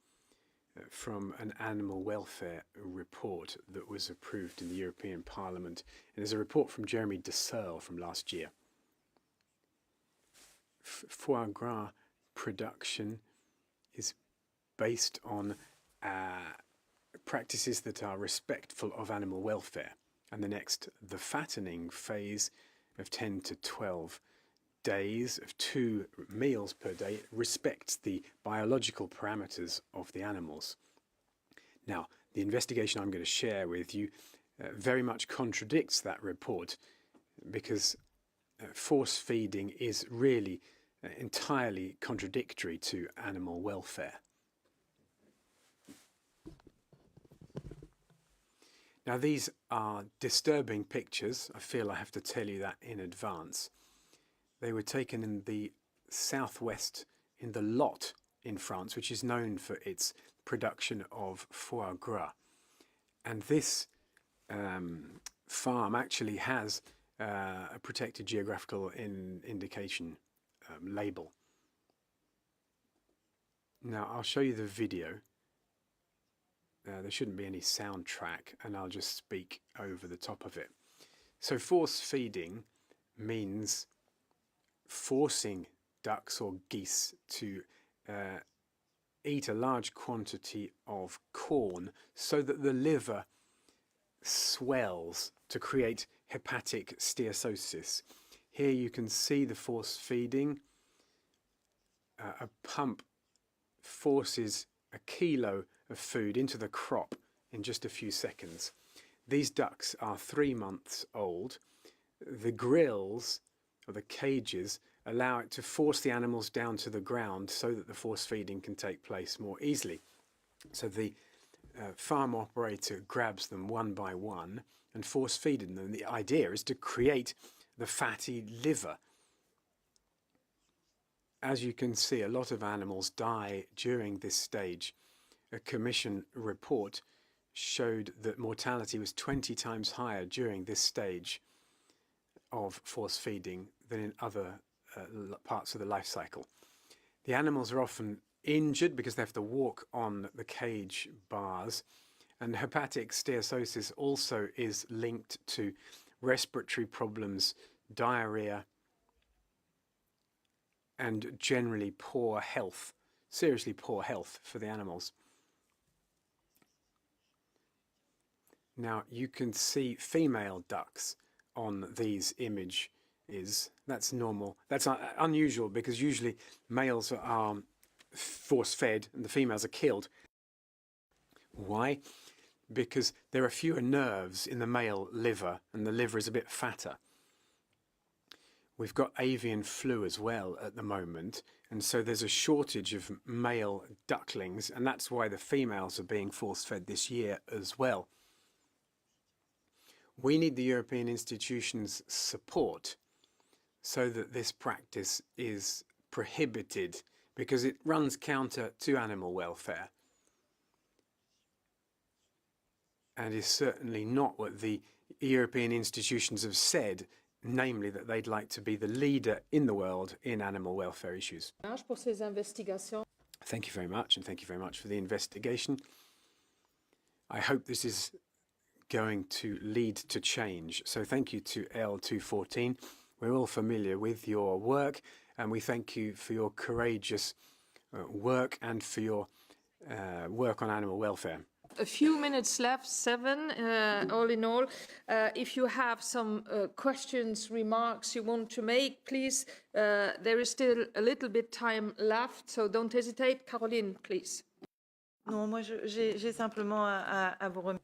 from an animal welfare report that was approved in the European Parliament. And there's a report from Jeremy de Searle from last year. Foie gras production is based on practices that are respectful of animal welfare. And the fattening phase of 10 to 12 days of 2 meals per day respects the biological parameters of the animals. Now, the investigation I'm going to share with you very much contradicts that report, because force feeding is really entirely contradictory to animal welfare. Now, these are disturbing pictures. I feel I have to tell you that in advance. They were taken in the southwest, in the Lot in France, which is known for its production of foie gras. And this farm actually has a protected geographical indication label. Now, I'll show you the video. There shouldn't be any soundtrack, and I'll just speak over the top of it. So force feeding means forcing ducks or geese to eat a large quantity of corn so that the liver swells to create hepatic steatosis. Here you can see the force feeding. A pump forces a kilo of food into the crop in just a few seconds. These ducks are 3 months old. The grills, or the cages, allow it to force the animals down to the ground so that the force feeding can take place more easily. So the farm operator grabs them one by one and force feeding them. The idea is to create the fatty liver. As you can see, a lot of animals die during this stage. A Commission report showed that mortality was 20 times higher during this stage of force feeding than in other parts of the life cycle. The animals are often injured because they have to walk on the cage bars, and hepatic steatosis also is linked to respiratory problems, diarrhea, and generally poor health, seriously poor health for the animals. Now you can see female ducks on these images. That's normal. That's unusual, because usually males are force-fed and the females are killed. Why? Because there are fewer nerves in the male liver and the liver is a bit fatter. We've got avian flu as well at the moment, and so there's a shortage of male ducklings, and that's why the females are being force-fed this year as well. We need the European institutions' support so that this practice is prohibited, because it runs counter to animal welfare and is certainly not what the European institutions have said, namely that they'd like to be the leader in the world in animal welfare issues. Thank you very much, and thank you very much for the investigation. I hope this is going to lead to change. So thank you to L214. We're all familiar with your work, and we thank you for your courageous work and for your work on animal welfare. A few minutes left, 7 all in all. If you have some questions, remarks you want to make, please, there is still a little bit time left, so don't hesitate. Caroline, please. Non, moi j'ai simplement à vous remercier.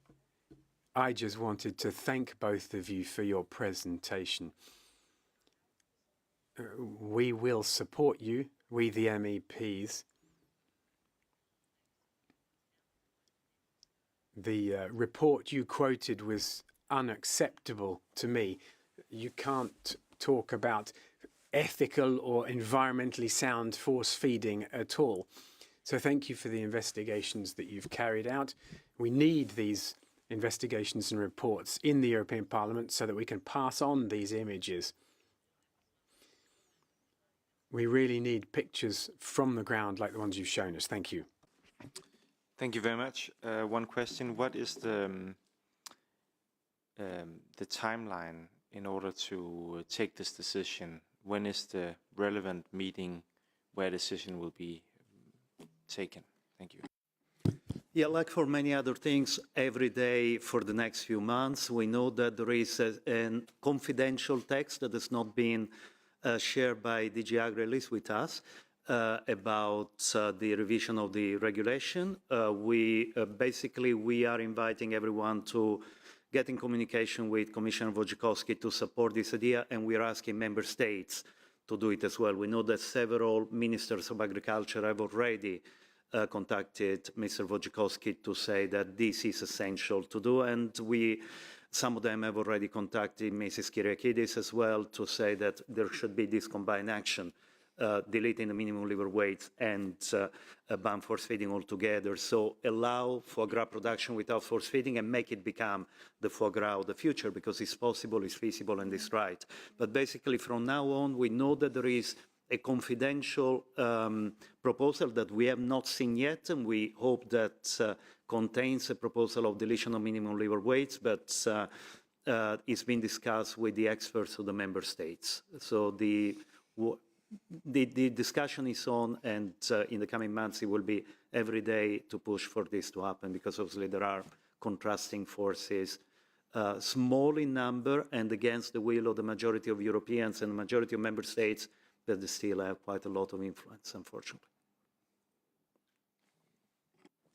I just wanted to thank both of you for your presentation. We will support you, we the MEPs. The report you quoted was unacceptable to me. You can't talk about ethical or environmentally sound force feeding at all. So thank you for the investigations that you've carried out. We need these investigations and reports in the European Parliament so that we can pass on these images. We really need pictures from the ground like the ones you've shown us. Thank you. Thank you very much. One question: what is the timeline in order to take this decision? When is the relevant meeting where a decision will be taken? Thank you. Yeah, like for many other things, every day for the next few months, we know that there is a confidential text that has not been shared by DG Agri, at least with us, about the revision of the regulation. Basically, we are inviting everyone to get in communication with Commissioner Wojciechowski to support this idea, and we are asking member states to do it as well. We know that several ministers of agriculture have already contacted Mr. Wojciechowski to say that this is essential to do, and some of them have already contacted Mrs. Kyriakidis as well to say that there should be this combined action, deleting the minimum liver weights and ban force feeding altogether. So allow foie gras production without force feeding and make it become the foie gras of the future, because it's possible, it's feasible, and it's right. But basically, from now on, we know that there is a confidential proposal that we have not seen yet, and we hope that contains a proposal of deletion of minimum liver weights, but it's been discussed with the experts of the member states. So the discussion is on, and in the coming months it will be every day to push for this to happen, because obviously there are contrasting forces, small in number and against the will of the majority of Europeans and the majority of member states, but they still have quite a lot of influence, unfortunately.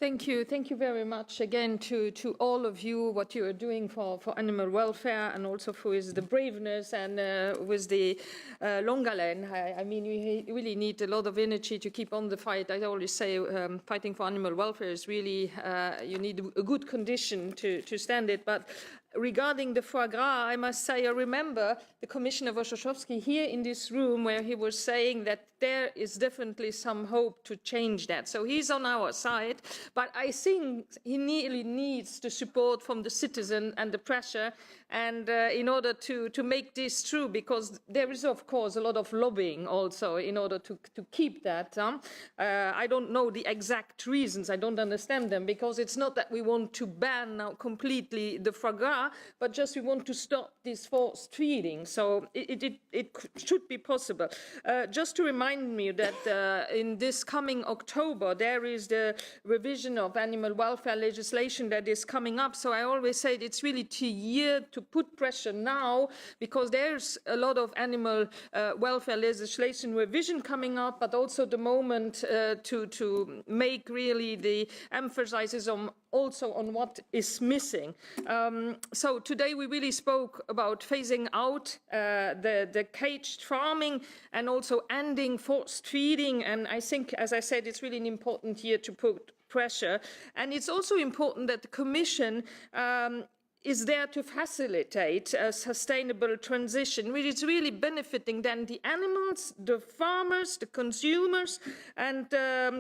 Thank you. Thank you very much again to all of you, what you are doing for animal welfare, and also for the braveness and with the longue haleine. I mean, we really need a lot of energy to keep on the fight. I always say fighting for animal welfare is really, you need a good condition to stand it. But regarding the foie gras, I must say I remember the Commissioner Wojciechowski here in this room where he was saying that there is definitely some hope to change that. So he's on our side, but I think he really needs the support from the citizen and the pressure, and in order to make this true, because there is of course a lot of lobbying also in order to keep that. I don't know the exact reasons, I don't understand them, because it's not that we want to ban now completely the foie gras, but just we want to stop this forced feeding. So it should be possible. Just to remind me that in this coming October, there is the revision of animal welfare legislation that is coming up. So I always say it's really to put pressure now, because there's a lot of animal welfare legislation revision coming up, but also the moment to make really the emphasis also on what is missing. So today we really spoke about phasing out the caged farming and also ending forced feeding. And I think, as I said, it's really an important year to put pressure. And it's also important that the Commission is there to facilitate a sustainable transition, which is really benefiting then the animals, the farmers, the consumers, and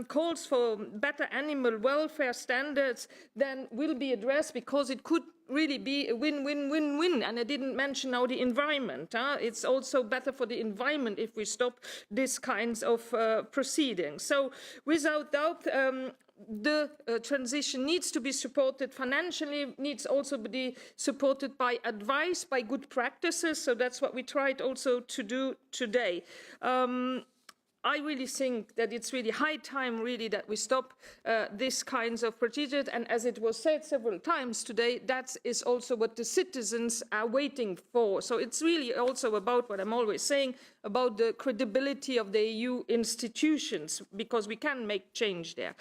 calls for better animal welfare standards then will be addressed, because it could really be a win-win-win-win. And I didn't mention now the environment. It's also better for the environment if we stop these kinds of proceedings. So without doubt, the transition needs to be supported financially, needs also to be supported by advice, by good practices. So that's what we tried also to do today. I really think that it's really high time really that we stop these kinds of procedures. And as it was said several times today, that is also what the citizens are waiting for. So it's really also about what I'm always saying, about the credibility of the EU institutions, because we can make change there.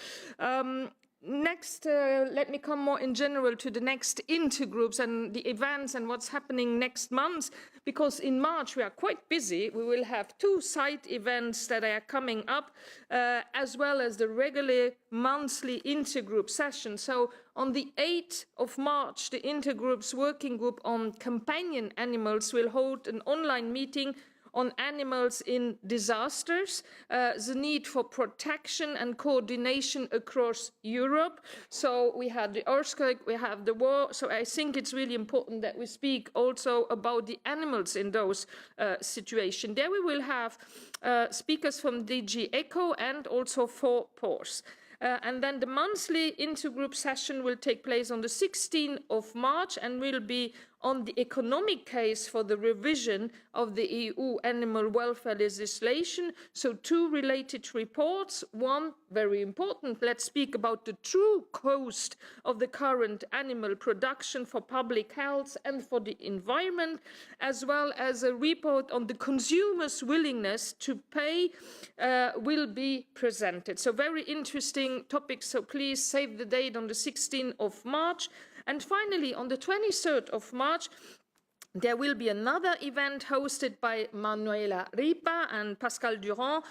Next, let me come more in general to the next intergroups and the events and what's happening next month, because in March we are quite busy. We will have 2 side events that are coming up, as well as the regular monthly intergroup session. So on the 8th of March, the Intergroup's working group on companion animals will hold an online meeting on animals in disasters, the need for protection and coordination across Europe. So we had the earthquake, we have the war. So I think it's really important that we speak also about the animals in those situations. There we will have speakers from DG ECHO and also 4 PORS. And then the monthly intergroup session will take place on the 16th of March and will be on the economic case for the revision of the EU animal welfare legislation. So 2 related reports. One, very important, let's speak about the true cost of the current animal production for public health and for the environment, as well as a report on the consumer's willingness to pay will be presented. So very interesting topics, so please save the date on the 16th of March. And finally, on the 23rd of March, there will be another event hosted by Manuela Ripa and Pascal Durand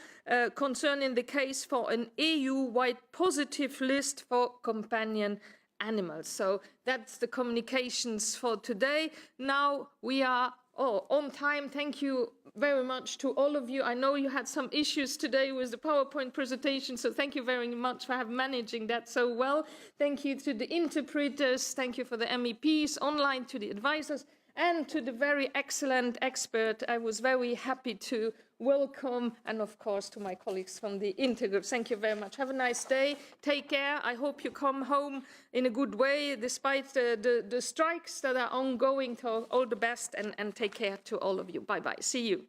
concerning the case for an EU-wide positive list for companion animals. So that's the communications for today. Now we are on time. Thank you very much to all of you. I know you had some issues today with the PowerPoint presentation, so thank you very much for managing that so well. Thank you to the interpreters. Thank you for the MEPs, online to the advisors, and to the very excellent expert. I was very happy to welcome, and of course to my colleagues from the Intergroup. Thank you very much. Have a nice day. Take care. I hope you come home in a good way despite the strikes that are ongoing. All the best, and take care to all of you. Bye-bye. See you.